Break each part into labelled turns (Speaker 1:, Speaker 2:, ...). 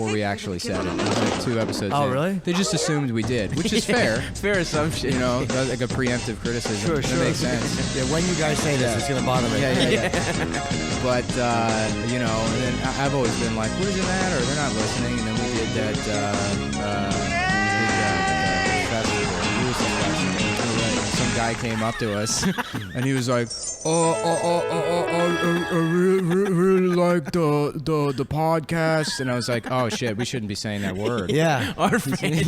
Speaker 1: before we actually said it. It was like 2 episodes in.
Speaker 2: Really?
Speaker 1: They just assumed we did, which is fair.
Speaker 2: Fair assumption.
Speaker 1: You know, that's like a preemptive criticism.
Speaker 2: Sure.
Speaker 1: That makes sense.
Speaker 2: Yeah, when you guys say this, it's going to bother me.
Speaker 1: Yeah. But, you know, and then I've always been like, what does it matter? They're not listening. And then we did that, festival. Some guy came up to us, and he was like, I really like the podcast. And I was like, oh, shit, we shouldn't be saying that word.
Speaker 2: Yeah.
Speaker 3: Our fans.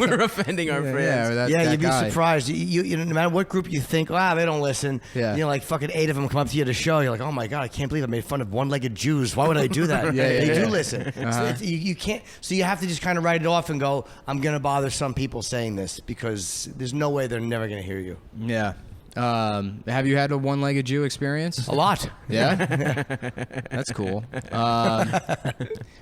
Speaker 3: We're offending our friends.
Speaker 2: You'd be surprised. You know, no matter what group you think, they don't listen.
Speaker 1: Yeah.
Speaker 2: You know, like fucking 8 of them come up to you to show. You're like, oh my God, I can't believe I made fun of one-legged Jews. Why would I do that? They do listen. So you can't. So you have to just kind of write it off and go, I'm going to bother some people saying this because there's no way they're never going to hear you.
Speaker 1: Yeah. Have you had a one-legged Jew experience?
Speaker 2: A lot.
Speaker 1: Yeah? That's cool.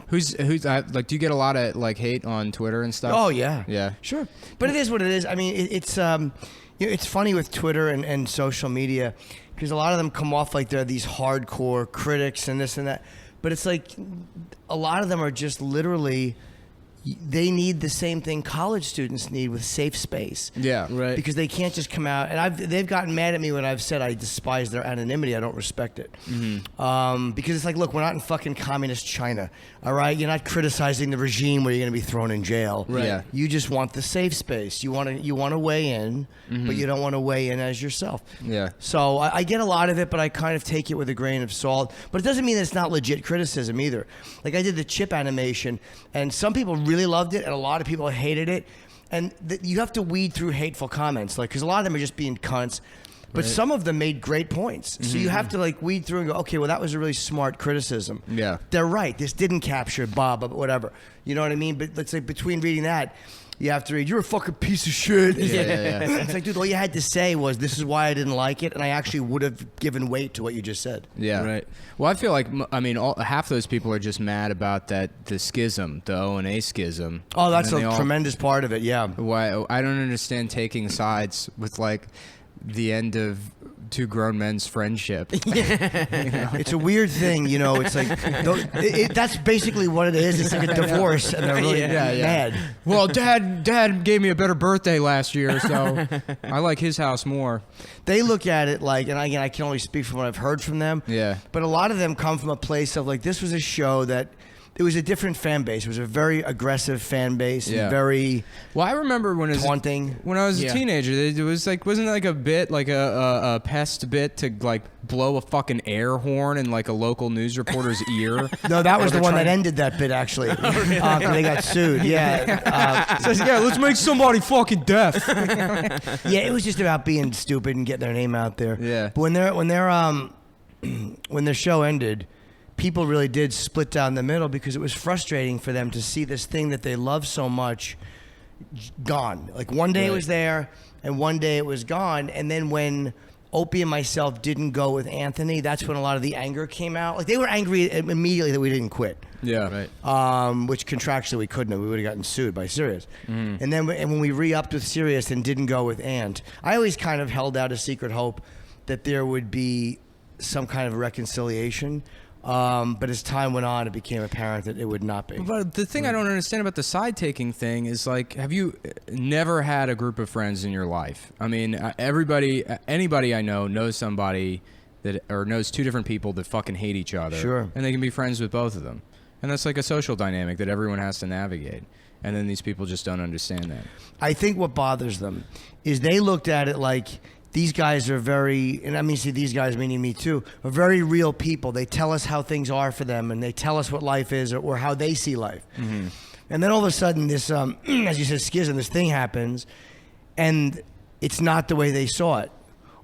Speaker 1: Who's like, do you get a lot of like hate on Twitter and stuff?
Speaker 2: Oh yeah.
Speaker 1: Yeah.
Speaker 2: Sure. But it is what it is. I mean, it's you know, it's funny with Twitter and social media because a lot of them come off like they're these hardcore critics and this and that. But it's like a lot of them are just literally, they need the same thing college students need with safe space.
Speaker 1: Yeah, right.
Speaker 2: Because they can't just come out, and they've gotten mad at me when I've said I despise their anonymity. I don't respect it. Mm-hmm. Because it's like, look, we're not in fucking communist China, all right? You're not criticizing the regime where you're going to be thrown in jail.
Speaker 1: Right. Yeah.
Speaker 2: You just want the safe space. You want to weigh in, but you don't want to weigh in as yourself.
Speaker 1: Yeah.
Speaker 2: So I get a lot of it, but I kind of take it with a grain of salt. But it doesn't mean that it's not legit criticism either. Like I did the chip animation, and some people really loved it, and a lot of people hated it. And you have to weed through hateful comments, like because a lot of them are just being cunts. But some of them made great points. So you have to like weed through and go, okay, well, that was a really smart criticism.
Speaker 1: Yeah.
Speaker 2: They're right. This didn't capture Bob, but whatever. You know what I mean? But let's say between reading that, you have to read, you're a fucking piece of shit.
Speaker 1: Yeah.
Speaker 2: It's like, dude, all you had to say was, this is why I didn't like it, and I actually would have given weight to what you just said.
Speaker 1: Yeah.
Speaker 3: Right.
Speaker 1: Well, I feel like, I mean, half those people are just mad about the schism, the O&A schism.
Speaker 2: Oh, that's a tremendous part of it, yeah.
Speaker 1: Why I don't understand taking sides with, like, the end of two grown men's friendship.
Speaker 2: It's a weird thing, you know. It's like that's basically what it is. It's like a divorce, and they're really mad.
Speaker 1: Well, Dad gave me a better birthday last year, so I like his house more.
Speaker 2: They look at it like, and again, I can only speak from what I've heard from them.
Speaker 1: Yeah.
Speaker 2: But a lot of them come from a place of like, this was a show that. It was a different fan base. It was a very aggressive fan base.
Speaker 1: Yeah.
Speaker 2: And very
Speaker 1: well, I remember when
Speaker 2: taunting.
Speaker 1: When I was a teenager, it was like, wasn't it like a bit, like a pest bit to like blow a fucking air horn in like a local news reporter's ear?
Speaker 2: No, that was the one that ended that bit actually. They got sued. Yeah.
Speaker 1: Says, yeah, let's make somebody fucking deaf.
Speaker 2: Yeah, it was just about being stupid and getting their name out there.
Speaker 1: Yeah.
Speaker 2: But when their show ended, people really did split down the middle because it was frustrating for them to see this thing that they love so much gone. Like one day it was there and one day it was gone. And then when Opie and myself didn't go with Anthony, that's when a lot of the anger came out. Like they were angry immediately that we didn't quit.
Speaker 1: Yeah, right.
Speaker 2: Which contractually we couldn't have. We would have gotten sued by Sirius. And then when we re-upped with Sirius and didn't go with Ant, I always kind of held out a secret hope that there would be some kind of reconciliation. But as time went on, it became apparent that it would not be.
Speaker 1: But the thing I don't understand about the side-taking thing is, like, have you never had a group of friends in your life? I mean, anybody I know knows somebody or knows two different people that fucking hate each other.
Speaker 2: Sure.
Speaker 1: And they can be friends with both of them. And that's like a social dynamic that everyone has to navigate. And then these people just don't understand that.
Speaker 2: I think what bothers them is they looked at it like, these guys are very, and I mean, see, these guys, meaning me too, are very real people. They tell us how things are for them, and they tell us what life is or how they see life. Mm-hmm. And then all of a sudden, this, as you said, schism, this thing happens, and it's not the way they saw it.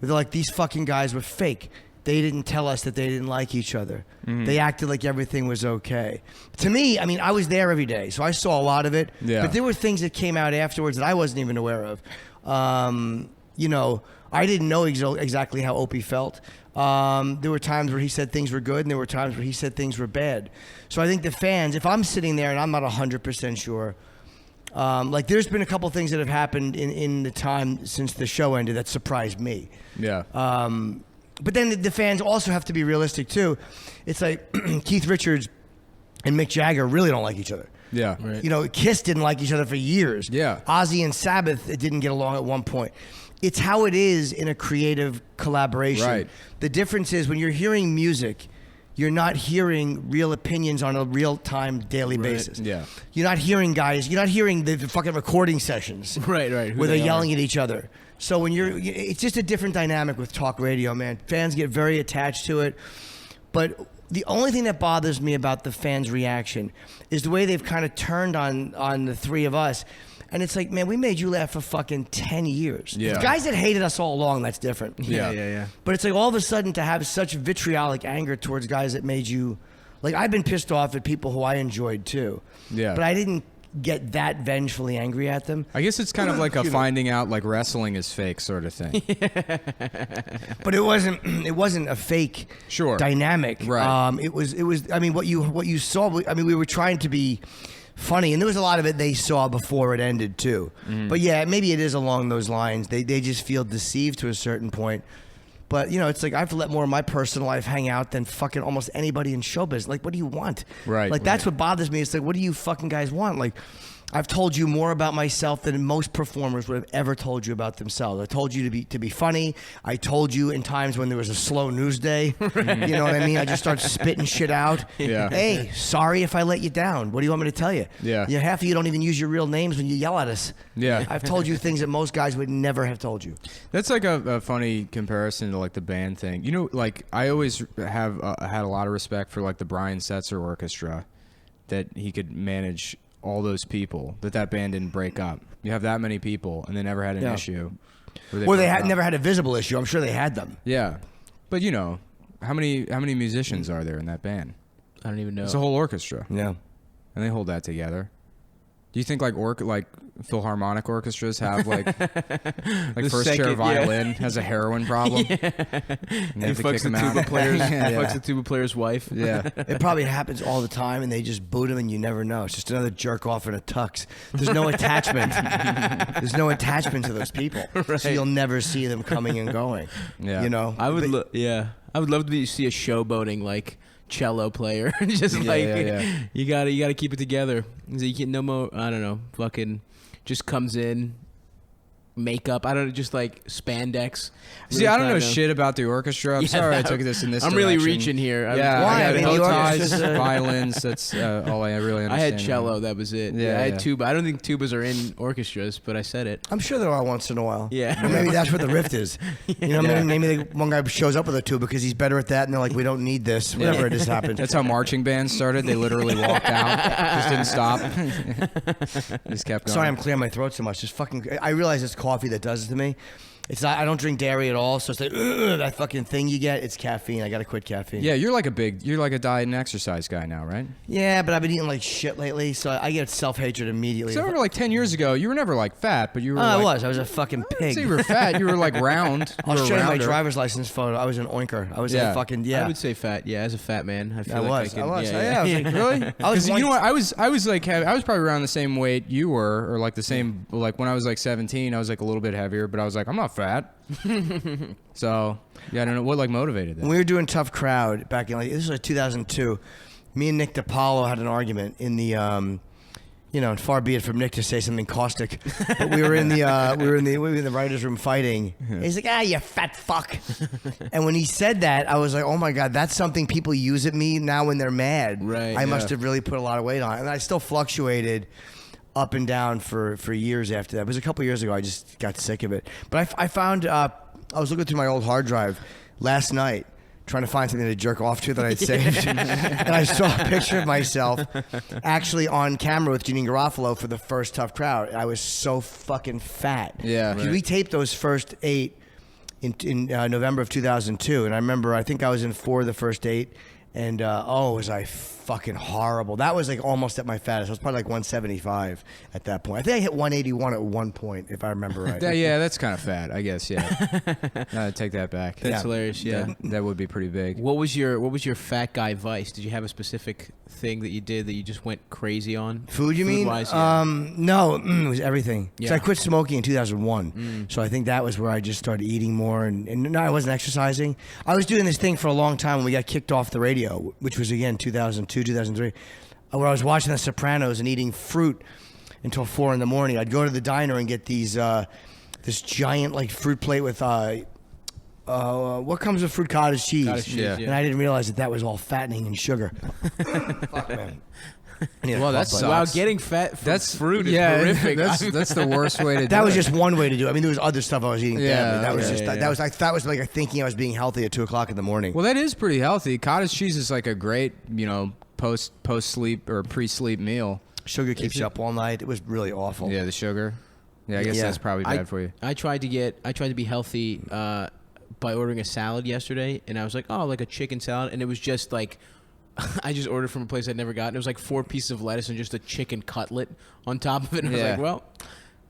Speaker 2: They're like, these fucking guys were fake. They didn't tell us that they didn't like each other. Mm-hmm. They acted like everything was okay. To me, I mean, I was there every day, so I saw a lot of it. Yeah. But there were things that came out afterwards that I wasn't even aware of. You know, I didn't know exactly how Opie felt. There were times where he said things were good, and there were times where he said things were bad. So I think the fans, if I'm sitting there and I'm not 100% sure, like there's been a couple things that have happened in the time since the show ended that surprised me.
Speaker 1: Yeah.
Speaker 2: But then the fans also have to be realistic too. It's like Keith Richards and Mick Jagger really don't like each other.
Speaker 1: Yeah.
Speaker 3: Right.
Speaker 2: You know, Kiss didn't like each other for years.
Speaker 1: Yeah.
Speaker 2: Ozzy and Sabbath didn't get along at one point. It's how it is in a creative collaboration.
Speaker 1: Right.
Speaker 2: The difference is when you're hearing music, you're not hearing real opinions on a real-time daily basis.
Speaker 1: Yeah.
Speaker 2: You're not hearing the fucking recording sessions.
Speaker 3: Right.
Speaker 2: Where they're yelling at each other. So when it's just a different dynamic with talk radio, man. Fans get very attached to it. But the only thing that bothers me about the fans' reaction is the way they've kind of turned on the three of us. And it's like, man, we made you laugh for fucking 10 years.
Speaker 1: Yeah.
Speaker 2: The guys that hated us all along, that's different.
Speaker 1: Yeah.
Speaker 2: But it's like all of a sudden to have such vitriolic anger towards guys that made you... Like, I've been pissed off at people who I enjoyed, too.
Speaker 1: Yeah.
Speaker 2: But I didn't get that vengefully angry at them.
Speaker 1: I guess it's kind of like a finding out like wrestling is fake sort of thing.
Speaker 2: But it wasn't a fake dynamic.
Speaker 1: Right.
Speaker 2: It was I mean what you saw, I mean we were trying to be funny, and there was a lot of it they saw before it ended too. But yeah, maybe it is along those lines. They just feel deceived to a certain point. But, you know, it's like I have to let more of my personal life hang out than fucking almost anybody in showbiz. Like, what do you want?
Speaker 1: Right.
Speaker 2: Like, that's what bothers me. It's like, what do you fucking guys want? Like, I've told you more about myself than most performers would have ever told you about themselves. I told you to be funny. I told you in times when there was a slow news day. You know what I mean? I just start spitting shit out.
Speaker 1: Yeah.
Speaker 2: Hey, sorry if I let you down. What do you want me to tell you?
Speaker 1: Yeah.
Speaker 2: Half of you don't even use your real names when you yell at us.
Speaker 1: Yeah.
Speaker 2: I've told you things that most guys would never have told you.
Speaker 1: That's like a funny comparison to like the band thing. You know, like I always have had a lot of respect for like the Brian Setzer Orchestra, that he could manage all those people, that band didn't break up. You have that many people and they never had an issue.
Speaker 2: Well, they never had a visible issue. I'm sure they had them.
Speaker 1: Yeah. But you know, how many musicians are there in that band?
Speaker 3: I don't even know.
Speaker 1: It's a whole orchestra.
Speaker 2: Yeah.
Speaker 1: And they hold that together. Do you think like Philharmonic orchestras have like first chair violin has a heroin problem?
Speaker 3: Yeah.
Speaker 1: And they have to kick him out.
Speaker 3: Fucks the tuba player's wife.
Speaker 1: Yeah.
Speaker 2: It probably happens all the time, and they just boot him, and you never know. It's just another jerk off in a tux. There's no attachment. There's no attachment to those people, so you'll never see them coming and going.
Speaker 1: Yeah.
Speaker 2: You know.
Speaker 3: I would love to see a showboating like cello player. Just you gotta keep it together. You can no more. I don't know. Fucking just comes in. Makeup, I don't know, just like spandex.
Speaker 1: See, I don't know shit about the orchestra. I'm sorry I took this in this
Speaker 3: I'm
Speaker 1: direction.
Speaker 3: really reaching here.
Speaker 1: Yeah,
Speaker 2: Why?
Speaker 1: I
Speaker 2: I mean,
Speaker 1: bow
Speaker 2: the
Speaker 1: ties,
Speaker 2: orchestra's
Speaker 1: violins. That's all I really understand.
Speaker 3: I had cello. That was it.
Speaker 1: Yeah,
Speaker 3: I had
Speaker 1: yeah.
Speaker 3: tuba. I don't think tubas are in orchestras, but I said it.
Speaker 2: I'm sure there are once in a while.
Speaker 3: Yeah.
Speaker 2: But maybe that's where the rift is. You know, maybe one guy shows up with a tuba because he's better at that, and they're like, we don't need this. Whenever it has happened.
Speaker 1: That's how marching bands started. They literally walked out, just didn't stop, just kept going.
Speaker 2: Sorry, I'm clearing my throat so much. Just fucking. I realize it's coffee that does it to me. It's not. I don't drink dairy at all, so it's like that fucking thing you get. It's caffeine. I gotta quit caffeine.
Speaker 1: Yeah, you're like a diet and exercise guy now, right?
Speaker 2: Yeah, but I've been eating like shit lately, so I get self-hatred immediately.
Speaker 1: So I remember like 10 years ago, you were never like fat, but you were.
Speaker 2: I
Speaker 1: like,
Speaker 2: was. I was a fucking pig.
Speaker 1: So you were fat. You were like round.
Speaker 2: I'll
Speaker 1: You were
Speaker 2: show you my
Speaker 1: rounder.
Speaker 2: driver's license photo. I was an oinker. I was
Speaker 1: Yeah.
Speaker 2: a fucking
Speaker 3: I would say fat. Yeah, as a fat man, I feel
Speaker 2: I
Speaker 3: like
Speaker 2: was.
Speaker 3: I could.
Speaker 2: I was.
Speaker 3: Yeah,
Speaker 2: Yeah, I was like,
Speaker 1: Really?
Speaker 2: I was
Speaker 1: Because you know what? I was probably around the same weight you were, or like the same. Like when I was like 17, I was like a little bit heavier, but I was like, I'm not fat. So yeah, I don't know what like motivated that.
Speaker 2: When we were doing Tough Crowd back in this was like 2002, me and Nick DiPaolo had an argument in the and far be it from Nick to say something caustic, but we were in the writers' room fighting. He's like, you fat fuck. And when he said that, I was like, oh my god, that's something people use at me now when they're mad.
Speaker 3: Right,
Speaker 2: I must
Speaker 3: yeah.
Speaker 2: have really put a lot of weight on it, and I still fluctuated up and down for years after that. It was a couple years ago. I just got sick of it. But I found I was looking through my old hard drive last night trying to find something to jerk off to that I'd saved. And I saw a picture of myself actually on camera with Jeanine Garofalo for the first Tough Crowd. I was so fucking fat.
Speaker 1: Yeah.
Speaker 2: Right. We taped those first 8 in November of 2002. And I remember, I think I was in 4 of the first 8. And, was I fucking horrible. That was like almost at my fattest. I was probably like 175 at that point. I think I hit 181 at one point, if I remember right.
Speaker 1: Yeah, that's kind of fat, I guess. Yeah, take that back.
Speaker 3: That's hilarious. Yeah.
Speaker 1: That would be pretty big.
Speaker 3: What was your fat guy vice? Did you have a specific thing that you did that you just went crazy on?
Speaker 2: Food, you mean?
Speaker 3: Food-wise, yeah.
Speaker 2: No, it was everything. So
Speaker 3: Yeah.
Speaker 2: I quit smoking in 2001. So I think that was where I just started eating more. And no, I wasn't exercising. I was doing this thing for a long time when we got kicked off the radio, which was, again, 2002, 2003. where I was watching The Sopranos and eating fruit until 4 a.m. I'd go to the diner and get these this giant like fruit plate with what comes with fruit? Cottage cheese.
Speaker 1: Yeah.
Speaker 2: And I didn't realize that was all fattening and sugar. Fuck, man.
Speaker 1: Well, that sucks.
Speaker 3: Wow, getting fat from fruit is horrific.
Speaker 1: That's the worst way to do it.
Speaker 2: That was just one way to do it. I mean, there was other stuff I was eating.
Speaker 1: Yeah,
Speaker 2: That was
Speaker 1: yeah,
Speaker 2: that was like thinking I was being healthy at 2 o'clock in the morning.
Speaker 1: Well, that is pretty healthy. Cottage cheese is like a great, post sleep or pre-sleep meal.
Speaker 2: Sugar keeps you up all night. It was really awful.
Speaker 1: Yeah, the sugar. Yeah, I guess that's probably bad for you.
Speaker 3: I tried to be healthy by ordering a salad yesterday, and I was like, oh, like a chicken salad, and it was just like, I just ordered from a place I'd never gotten. It was like 4 pieces of lettuce and just a chicken cutlet on top of it. And I was like, well,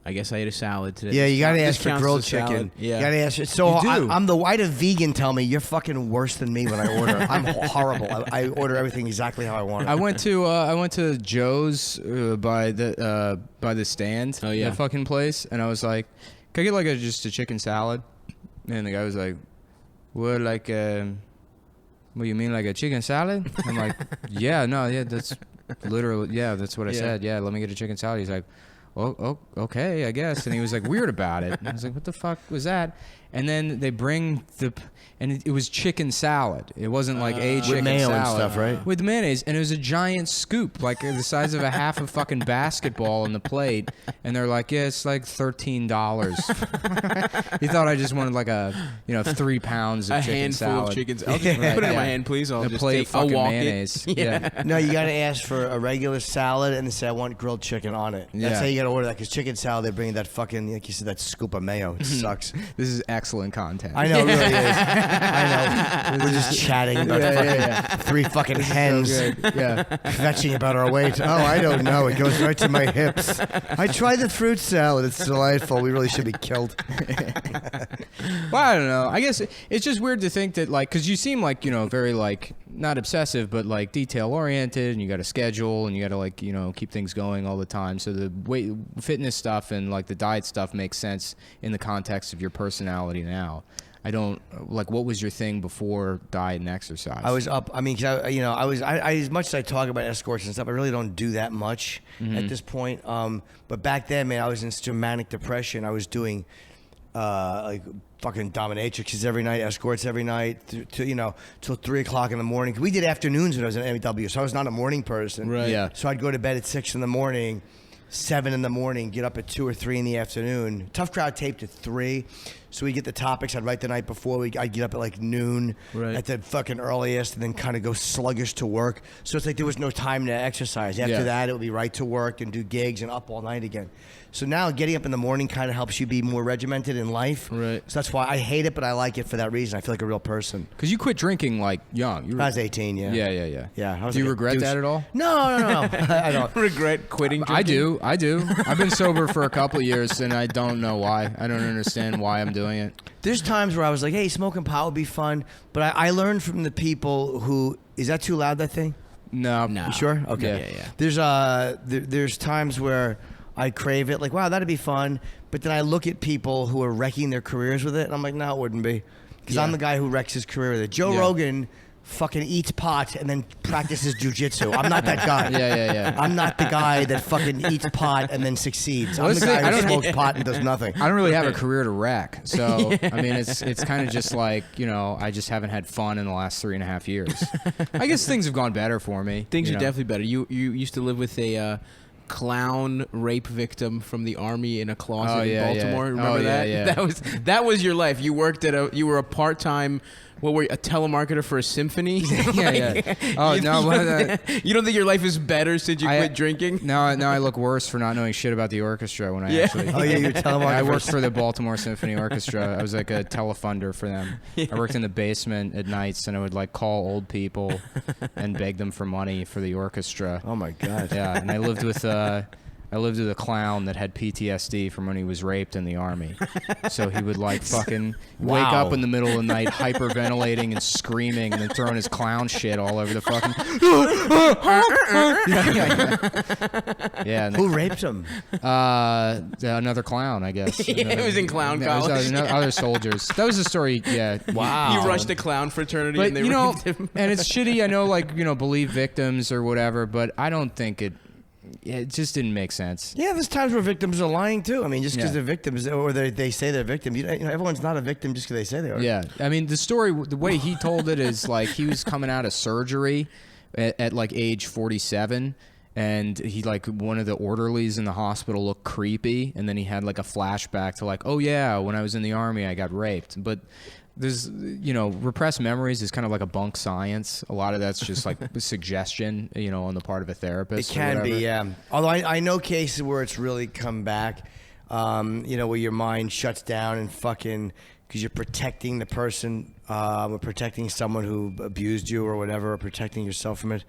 Speaker 3: I guess I ate a salad today.
Speaker 2: Yeah, you gotta ask for
Speaker 3: counts
Speaker 2: grilled
Speaker 3: as salad.
Speaker 2: chicken.
Speaker 3: Yeah,
Speaker 2: you gotta ask. So
Speaker 1: You do.
Speaker 2: I'm the white of vegan. Tell me you're fucking worse than me when I order. I'm horrible. I order everything exactly how I want it.
Speaker 1: I went to Joe's by the stand.
Speaker 3: Oh, yeah.
Speaker 1: That fucking place, and I was like, "Can I get like just a chicken salad?" And the guy was like, "What, like what, you mean like a chicken salad?" I'm like, yeah, that's literally, that's what I said. Yeah, let me get a chicken salad. He's like, oh, okay, I guess. And he was like weird about it. And I was like, what the fuck was that? And then they bring and it was chicken salad. It wasn't like a chicken
Speaker 2: with mayo
Speaker 1: salad.
Speaker 2: and stuff, right?
Speaker 1: With mayonnaise. And it was a giant scoop, like the size of a half a fucking basketball on the plate. And they're like, yeah, it's like $13. He thought I just wanted like 3 pounds of
Speaker 3: a
Speaker 1: chicken
Speaker 3: handful
Speaker 1: salad.
Speaker 3: of chickens. I'll just put it in my hand, please. I'll just take a
Speaker 1: fucking
Speaker 3: walk
Speaker 1: mayonnaise.
Speaker 3: it.
Speaker 1: Yeah.
Speaker 2: No, you gotta ask for a regular salad and then say I want grilled chicken on it. That's
Speaker 1: Yeah.
Speaker 2: how you gotta order that. Because chicken salad, they bring that fucking, like you said, that scoop of mayo. It sucks.
Speaker 1: This is excellent content.
Speaker 2: I know, it really is. I know. We're just chatting about 3 fucking hens fetching about our weight. Oh, I don't know. It goes right to my hips. I tried the fruit salad. It's delightful. We really should be killed.
Speaker 1: Well, I don't know. I guess it's just weird to think that, like, because you seem like, very, like, not obsessive, but, like, detail-oriented, and you got a schedule, and you got to, like, keep things going all the time. So the weight, fitness stuff and, like, the diet stuff makes sense in the context of your personality now. I don't, like, what was your thing before diet and exercise?
Speaker 2: I was up. I mean, 'cause I as much as I talk about escorts and stuff, I really don't do that much at this point. But back then, man, I was in such a manic depression. I was doing like fucking dominatrixes every night, escorts every night, till 3 o'clock in the morning. We did afternoons when I was in MEW, so I was not a morning person.
Speaker 3: Right.
Speaker 1: Yeah.
Speaker 2: So I'd go to bed at 6 in the morning, 7 in the morning, get up at 2 or 3 in the afternoon. Tough Crowd taped at 3. So we get the topics. I'd write the night before. I'd get up at like noon at the fucking earliest, and then kind of go sluggish to work. So it's like there was no time to exercise. After that, it would be right to work and do gigs and up all night again. So now getting up in the morning kind of helps you be more regimented in life.
Speaker 3: Right.
Speaker 2: So that's why I hate it, but I like it for that reason. I feel like a real person.
Speaker 1: Because you quit drinking, like, young.
Speaker 2: I was 18, yeah.
Speaker 1: Yeah.
Speaker 2: I was
Speaker 1: Do you
Speaker 2: like a
Speaker 1: regret
Speaker 2: douche.
Speaker 1: that at all?
Speaker 2: No. I don't.
Speaker 3: Regret quitting drinking?
Speaker 1: I do. I've been sober for a couple of years, and I don't know why. I don't understand why I'm doing it.
Speaker 2: There's times where I was like, hey, smoking pot would be fun. But I learned from the people who, is that too loud, that thing?
Speaker 1: No.
Speaker 2: You sure? Okay.
Speaker 3: Yeah.
Speaker 2: There's times where I crave it, like, wow, that'd be fun. But then I look at people who are wrecking their careers with it, and I'm like, no, it wouldn't be. Because I'm the guy who wrecks his career with it. Joe Rogan fucking eats pot and then practices jujitsu. I'm not that guy.
Speaker 1: Yeah.
Speaker 2: I'm not the guy that fucking eats pot and then succeeds. I'm the guy who smokes pot and does nothing.
Speaker 1: I don't really have a career to wreck. So, I mean, it's kind of just like, I just haven't had fun in the last 3.5 years. I guess things have gone better for me.
Speaker 3: Things are definitely better. You used to live with a clown rape victim from the army in a closet in Baltimore. Remember that?
Speaker 1: Yeah.
Speaker 3: That was your life. You worked you were a part-time, what were you, a telemarketer for a symphony?
Speaker 1: Yeah. Oh, no.
Speaker 3: You don't think your life is better since you quit drinking?
Speaker 1: Now I look worse for not knowing shit about the orchestra when I actually.
Speaker 2: Oh, yeah, you're telemarketing.
Speaker 1: I worked for the Baltimore Symphony Orchestra. I was like a telefunder for them. I worked in the basement at nights, and I would like call old people and beg them for money for the orchestra.
Speaker 2: Oh, my God.
Speaker 1: Yeah, and I lived with I lived with a clown that had PTSD from when he was raped in the army. So he would like fucking wake up in the middle of the night hyperventilating and screaming and then throwing his clown shit all over the fucking... Yeah.
Speaker 2: Who raped him?
Speaker 1: Another clown, I guess.
Speaker 3: It was in clown college.
Speaker 1: Other soldiers. That was the story, yeah.
Speaker 2: Wow.
Speaker 3: You rushed a clown fraternity
Speaker 1: But,
Speaker 3: and they
Speaker 1: you know,
Speaker 3: raped him.
Speaker 1: and it's shitty, I know, like, you know, believe victims or whatever, but I don't think it just didn't make sense.
Speaker 2: Yeah, there's times where victims are lying too. I mean, just because
Speaker 1: Yeah.
Speaker 2: they're victims or they say they're victims, you know, everyone's not a victim just because they say they are.
Speaker 1: Yeah. I mean, the story, the way he told it is like he was coming out of surgery at like age 47. And he, like, one of the orderlies in the hospital looked creepy. And then he had, like, a flashback to, like, oh, yeah, when I was in the army, I got raped. But there's, you know, repressed memories is kind of like a bunk science. A lot of that's just, like, suggestion, you know, on the part of a therapist.
Speaker 2: It can be, yeah. Although I know cases where it's really come back, you know, where your mind shuts down and fucking, because you're protecting the person, or protecting someone who abused you or whatever, or protecting yourself from it.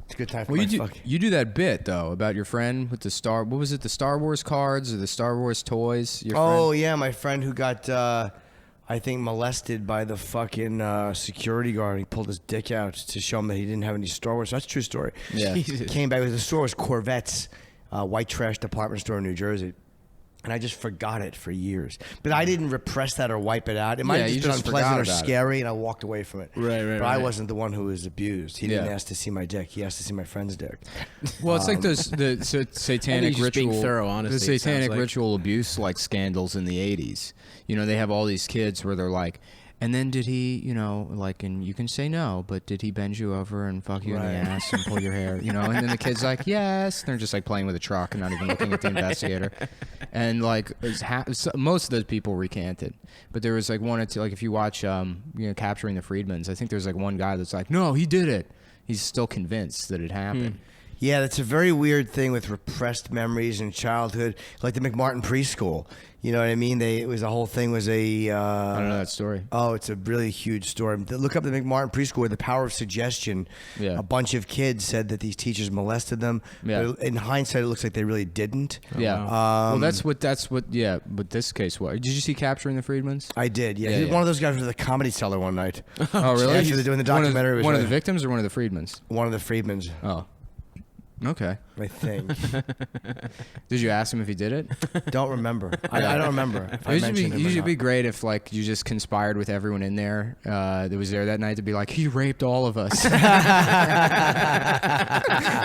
Speaker 2: It's a good time for
Speaker 1: Well,
Speaker 2: my
Speaker 1: you do that bit, though, about your friend with what was it, the Star Wars cards or the Star Wars toys? Your friend?
Speaker 2: Yeah, my friend who got, I think, molested by the fucking security guard. He pulled his dick out to show him that he didn't have any Star Wars. That's a true story.
Speaker 1: Yeah.
Speaker 2: Came back with the store was Corvettes, white trash department store in New Jersey. And I just forgot it for years. But I didn't repress that or wipe it out. It might have
Speaker 1: you
Speaker 2: just been
Speaker 1: just
Speaker 2: unpleasant or
Speaker 1: forgot about
Speaker 2: scary, and I walked away from it.
Speaker 3: Right.
Speaker 2: But I wasn't the one who was abused. He didn't
Speaker 1: Yeah.
Speaker 2: ask to see my dick. He asked to see my friend's dick.
Speaker 1: Well, it's like the satanic
Speaker 3: just being
Speaker 1: ritual,
Speaker 3: thorough, honestly,
Speaker 1: the
Speaker 3: it sounds
Speaker 1: satanic
Speaker 3: like.
Speaker 1: ritual abuse like scandals in the 80s. You know, they have all these kids where they're like, and then did he, you know, like, and you can say no, but did he bend you over and fuck you in the ass and pull your hair, you know? And then the kid's like, yes. They're just like playing with a truck and not even looking at the investigator. And like, most of those people recanted, but there was like one or two. Like if you watch, you know, Capturing the Freedmans, I think there's like one guy that's like, no, he did it. He's still convinced that it happened.
Speaker 2: Yeah, that's a very weird thing with repressed memories in childhood, like the McMartin preschool. You know what I mean? The whole thing was a.
Speaker 1: I don't know that story.
Speaker 2: Oh, it's a really huge story. Look up the McMartin preschool with the power of suggestion.
Speaker 1: Yeah.
Speaker 2: A bunch of kids said that these teachers molested them.
Speaker 1: Yeah.
Speaker 2: But in hindsight, it looks like they really didn't.
Speaker 1: Yeah. Well, that's what. Yeah. But this case, what did you see Capturing the Freedmans?
Speaker 2: I did. Yeah.
Speaker 1: Yeah,
Speaker 2: One of those guys was at the Comedy Cellar one night.
Speaker 1: Oh, really?
Speaker 2: Actually, they're doing the documentary.
Speaker 1: One of the victims or one of the Freedmans?
Speaker 2: One of the Freedmans,
Speaker 1: Oh. Okay.
Speaker 2: I think.
Speaker 1: Did you ask him if he did it?
Speaker 2: Don't remember. I don't remember. If I
Speaker 1: It
Speaker 2: mentioned him or
Speaker 1: usually
Speaker 2: not.
Speaker 1: be great if like you just conspired with everyone in there that was there that night to be like, he raped all of us.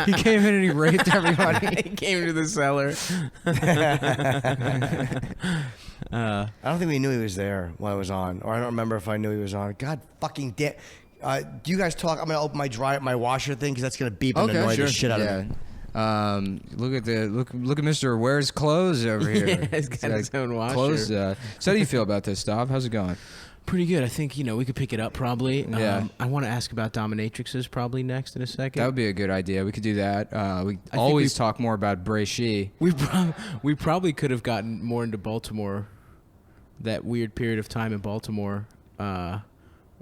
Speaker 1: He came in and he raped everybody.
Speaker 3: He came to the cellar.
Speaker 2: I don't think we knew he was there when I was on, or I don't remember if I knew he was on. God fucking damn. Do you guys talk? I'm gonna open my washer thing because that's gonna beep and annoy the shit out of me.
Speaker 1: Look at Mr. Wears Clothes over here.
Speaker 3: Yeah, he's got his own washer.
Speaker 1: Clothes. So how do you feel about this, Stav? How's it going?
Speaker 3: Pretty good. I think, you know, we could pick it up probably.
Speaker 1: Yeah.
Speaker 3: I want to ask about dominatrixes probably next in a second.
Speaker 1: That would be a good idea. We could do that. We
Speaker 3: think
Speaker 1: always talk more about Brachy.
Speaker 3: We probably could have gotten more into Baltimore, that weird period of time in Baltimore,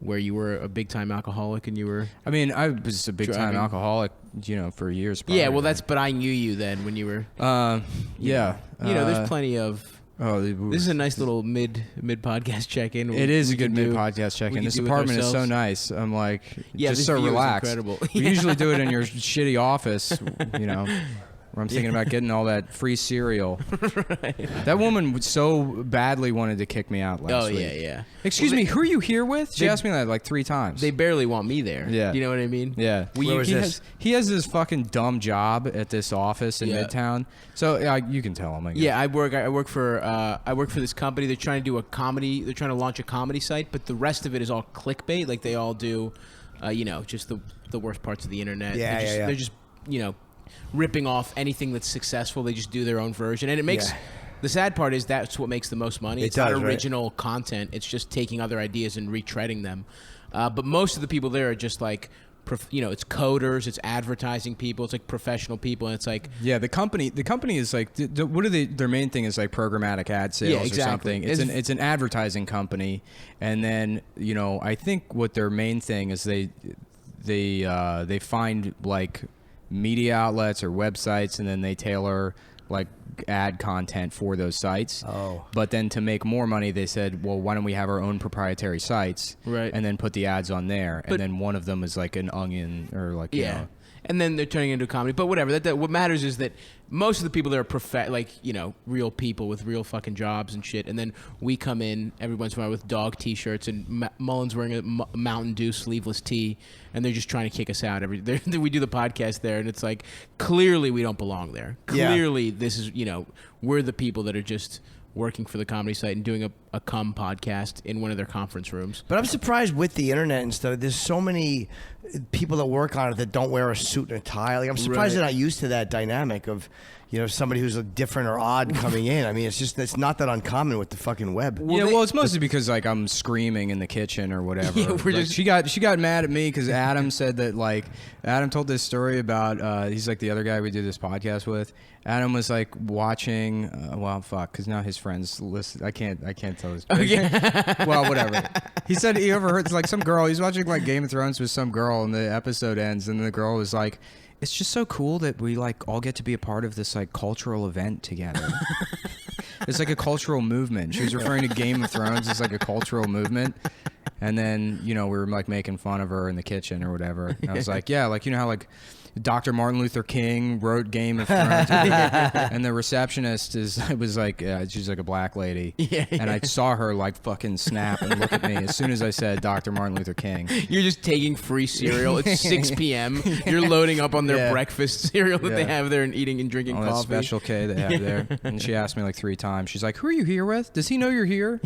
Speaker 3: where you were a big time alcoholic and you were.
Speaker 1: I mean, I was a big time
Speaker 3: Driving.
Speaker 1: alcoholic, you know, for years. Prior
Speaker 3: Yeah, well,
Speaker 1: to
Speaker 3: but I knew you then when you were.
Speaker 1: yeah.
Speaker 3: You know, there's plenty of.
Speaker 1: Oh,
Speaker 3: This is a nice little mid podcast check in.
Speaker 1: It is a good mid podcast check in. This apartment is so nice. I'm like,
Speaker 3: Yeah,
Speaker 1: just
Speaker 3: this
Speaker 1: so
Speaker 3: view is
Speaker 1: relaxed.
Speaker 3: incredible.
Speaker 1: We usually do it in your shitty office, you know, where I'm thinking about getting all that free cereal. That woman so badly wanted to kick me out last week.
Speaker 3: Yeah.
Speaker 1: Excuse me, who are you here with? She asked me that like 3 times.
Speaker 3: They barely want me there.
Speaker 1: Yeah.
Speaker 3: You know what I mean?
Speaker 1: Yeah.
Speaker 2: Where was this?
Speaker 1: He has this fucking dumb job at this office in
Speaker 3: Yeah.
Speaker 1: Midtown. So you can tell him. I guess.
Speaker 3: Yeah, I work for this company. They're trying to do a comedy. They're trying to launch a comedy site, but the rest of it is all clickbait. Like they all do, you know, just the worst parts of the internet.
Speaker 2: Yeah.
Speaker 3: They're just, you know, ripping off anything that's successful. They just do their own version, and it makes.
Speaker 2: Yeah.
Speaker 3: The sad part is that's what makes the most money. It's
Speaker 2: does,
Speaker 3: not
Speaker 2: right?
Speaker 3: original content. It's just taking other ideas and retreading them. But most of the people there are just like, you know, it's coders, it's advertising people, it's like professional people, and it's like
Speaker 1: Yeah, the company is like, what are their main thing is like programmatic ad sales
Speaker 3: Yeah, exactly.
Speaker 1: or something. It's an advertising company, and then you know I think what their main thing is they find like media outlets or websites, and then they tailor like ad content for those sites.
Speaker 2: Oh.
Speaker 1: But then to make more money, they said, well, why don't we have our own proprietary sites,
Speaker 3: Right.
Speaker 1: and then put the ads on there,
Speaker 3: But-
Speaker 1: and then one of them is like an Onion or like you know.
Speaker 3: And then they're turning into comedy. But whatever. That what matters is that most of the people there are like, you know, real people with real fucking jobs and shit. And then we come in every once in a while with dog T-shirts, and Mullen's wearing a Mountain Dew sleeveless tee, and they're just trying to kick us out. We do the podcast there, and it's like, clearly we don't belong there.
Speaker 2: Yeah.
Speaker 3: Clearly this is, you know, we're the people that are just working for the comedy site and doing a cum podcast in one of their conference rooms.
Speaker 2: But I'm surprised with the internet and stuff. There's so many people that work on it that don't wear a suit and a tie. Like I'm surprised
Speaker 3: Right.
Speaker 2: they're not used to that dynamic of, you know, somebody who's different or odd coming in. I mean, it's not that uncommon with the fucking web.
Speaker 1: Well, it's mostly because like I'm screaming in the kitchen or whatever.
Speaker 3: Yeah, we're
Speaker 1: Like,
Speaker 3: just-
Speaker 1: she got mad at me because Adam said that like Adam told this story about he's like the other guy we do this podcast with. Adam was like watching. Well, fuck, because now his friends listen. I can't tell this.
Speaker 3: Oh, yeah.
Speaker 1: Well, whatever. He said he overheard like some girl. He's watching like Game of Thrones with some girl, and the episode ends, and the girl was like, "It's just so cool that we like all get to be a part of this like cultural event together." It's like a cultural movement. She was referring to Game of Thrones as like a cultural movement. And then, you know, we were like making fun of her in the kitchen or whatever. And I was like, yeah, like, you know how like Dr. Martin Luther King wrote Game of Thrones, and the receptionist was like, she's like a black lady, and I saw her like fucking snap and look at me as soon as I said Dr. Martin Luther King.
Speaker 3: You're just taking free cereal. It's 6 p.m. You're loading up on their
Speaker 1: Yeah.
Speaker 3: breakfast cereal that they
Speaker 1: Yeah.
Speaker 3: have there and eating and drinking
Speaker 1: Oh, that
Speaker 3: coffee.
Speaker 1: Special K they have there. And she asked me like 3 times. She's like, who are you here with? Does he know you're here?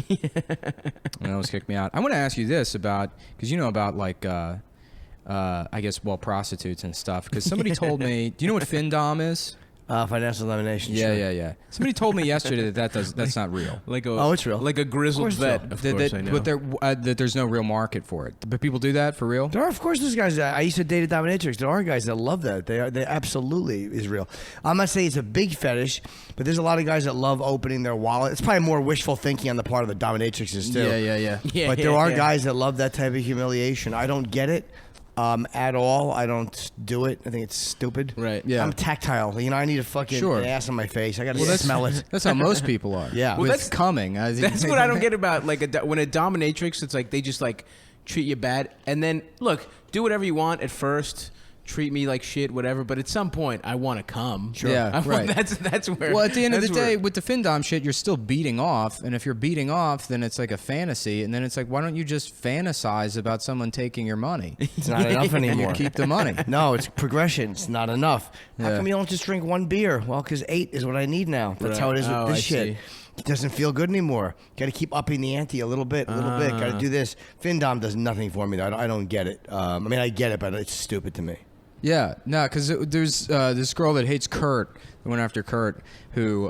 Speaker 1: And almost kicked me out. I want to ask you this about, because you know about like, I guess, well, prostitutes and stuff. Because somebody told me, do you know what FinDom is?
Speaker 2: Financial domination.
Speaker 1: Yeah,
Speaker 2: sure.
Speaker 1: yeah, yeah. Somebody told me yesterday that's not real.
Speaker 3: Like a,
Speaker 2: Oh, it's real.
Speaker 3: Like a grizzled
Speaker 2: Of course
Speaker 3: vet.
Speaker 2: so.
Speaker 3: Of
Speaker 1: That,
Speaker 3: course, I know.
Speaker 1: but that there's no real market for it. But people do that for real?
Speaker 2: There are, of course, there's guys. I used to date a dominatrix. There are guys that love that. They absolutely is real. I'm not saying it's a big fetish, but there's a lot of guys that love opening their wallet. It's probably more wishful thinking on the part of the dominatrixes too.
Speaker 3: Yeah,
Speaker 2: But
Speaker 3: yeah,
Speaker 2: there are
Speaker 3: yeah.
Speaker 2: guys that love that type of humiliation. I don't get it at all. I don't do it. I think it's stupid.
Speaker 3: Right.
Speaker 1: Yeah.
Speaker 2: I'm tactile. You know, I need a fucking
Speaker 1: Sure.
Speaker 2: ass on my face. I got to
Speaker 1: Well,
Speaker 2: smell it.
Speaker 1: That's how most people are.
Speaker 2: Yeah.
Speaker 1: With
Speaker 2: Well,
Speaker 3: that's-
Speaker 1: coming.
Speaker 3: That's what I don't get about like when a dominatrix. It's like they just like treat you bad, and then look, do whatever you want at first. Treat me like shit, whatever. But at some point, I want to come.
Speaker 1: Sure. Yeah,
Speaker 3: I want-
Speaker 1: right.
Speaker 3: That's where.
Speaker 1: Well, at the end of the
Speaker 3: that's where-
Speaker 1: day, with the FinDom shit, you're still beating off. And if you're beating off, then it's like a fantasy. And then it's like, why don't you just fantasize about someone taking your money?
Speaker 2: It's not enough
Speaker 1: And
Speaker 2: anymore.
Speaker 1: you keep the money.
Speaker 2: No, it's progression. It's not enough. How
Speaker 1: Yeah.
Speaker 2: come you don't just drink one beer? Well, because 8 is what I need now. That's
Speaker 3: Right.
Speaker 2: how it is with
Speaker 3: Oh,
Speaker 2: this
Speaker 3: I
Speaker 2: shit.
Speaker 3: see.
Speaker 2: It doesn't feel good anymore. Got to keep upping the ante a little bit, a little bit. Got to do this. FinDom does nothing for me. I don't get it. I mean, I get it, but it's stupid to me.
Speaker 1: Yeah, no, because there's this girl that hates Kurt, the one after Kurt, who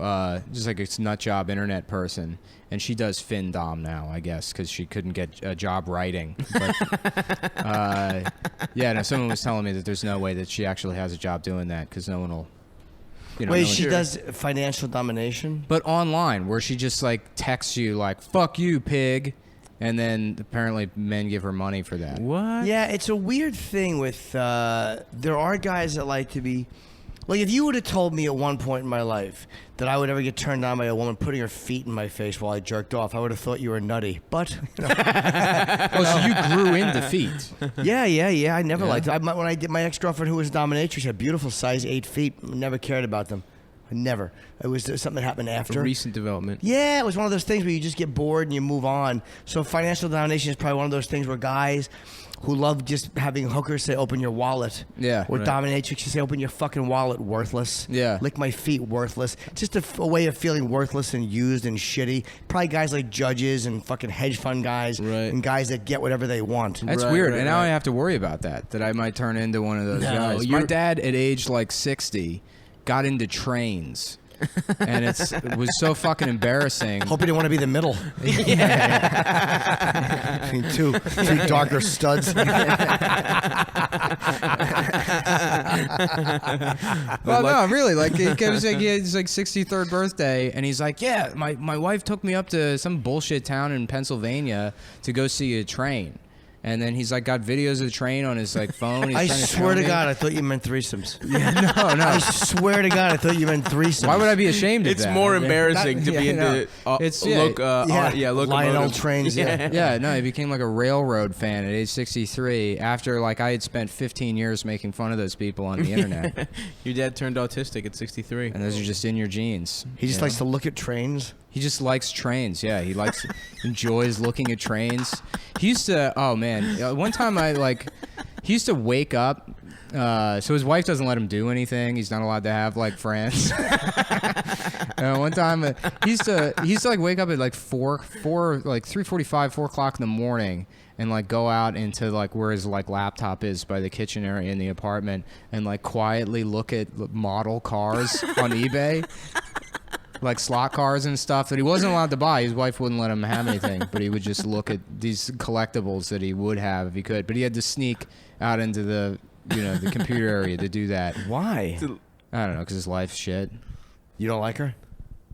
Speaker 1: just like a nut job internet person, and she does FinDom now, I guess, because she couldn't get a job writing. But yeah, no, someone was telling me that there's no way that she actually has a job doing that because no one will. You know,
Speaker 2: Wait,
Speaker 1: no one-
Speaker 2: she does financial domination?
Speaker 1: But online, where she just like texts you like "fuck you, pig," and then apparently men give her money for that.
Speaker 3: What?
Speaker 2: Yeah, it's a weird thing with, there are guys that like to be, like if you would have told me at one point in my life that I would ever get turned on by a woman putting her feet in my face while I jerked off, I would have thought you were nutty. But, you know,
Speaker 1: Oh, so you grew into feet?
Speaker 2: yeah, I never
Speaker 1: Yeah?
Speaker 2: liked it. When I did my ex-girlfriend who was a dominatrix, had beautiful size 8 feet, never cared about them. Never. It was something that happened
Speaker 3: A
Speaker 2: after.
Speaker 3: recent development.
Speaker 2: Yeah, it was one of those things where you just get bored and you move on. So financial domination is probably one of those things where guys who love just having hookers say, open your wallet.
Speaker 1: Yeah,
Speaker 2: Or
Speaker 3: right.
Speaker 2: dominatrix, you say, open your fucking wallet, worthless.
Speaker 1: Yeah.
Speaker 2: Lick my feet, worthless. Just a way of feeling worthless and used and shitty. Probably guys like judges and fucking hedge fund guys.
Speaker 3: Right.
Speaker 2: And guys that get whatever they want.
Speaker 1: That's
Speaker 3: Right,
Speaker 1: weird,
Speaker 3: right,
Speaker 1: and now
Speaker 3: right.
Speaker 1: I have to worry about that I might turn into one of those
Speaker 3: No,
Speaker 1: guys. My
Speaker 3: you're-
Speaker 1: dad, at age like 60, got into trains, and it was so fucking embarrassing.
Speaker 2: Hope you didn't want to be the middle. Between two darker studs.
Speaker 1: Well, no, really, like it was like his like 63rd birthday, and he's like, yeah, my wife took me up to some bullshit town in Pennsylvania to go see a train. And then he's like got videos of the train on his like phone. He's
Speaker 2: I
Speaker 1: trying
Speaker 2: swear
Speaker 1: show
Speaker 2: to
Speaker 1: me.
Speaker 2: God, I thought you meant threesomes.
Speaker 1: No.
Speaker 2: I swear to God, I thought you meant threesomes.
Speaker 1: Why would I be ashamed of
Speaker 3: It's
Speaker 1: that?
Speaker 3: more
Speaker 1: I mean,
Speaker 3: embarrassing to be into
Speaker 2: Lionel
Speaker 3: locomotive.
Speaker 2: trains.
Speaker 1: Yeah, no, he became like a railroad fan at age 63 after like I had spent 15 years making fun of those people on the internet.
Speaker 3: Your dad turned autistic at 63.
Speaker 1: And those are just in your genes.
Speaker 2: He just likes to look at trains.
Speaker 1: He just likes trains. Yeah, he likes enjoys looking at trains. He used to. Oh man, one time he used to wake up. So his wife doesn't let him do anything. He's not allowed to have like friends. One time he used to like wake up at like 3:45, 4 o'clock in the morning, and like go out into like where his like laptop is by the kitchen area in the apartment, and like quietly look at model cars on eBay. Like slot cars and stuff that he wasn't allowed to buy. His wife wouldn't let him have anything, but he would just look at these collectibles that he would have if he could. But he had to sneak out into the computer area to do that.
Speaker 2: Why?
Speaker 1: I don't know, because his life's shit.
Speaker 2: You don't like her?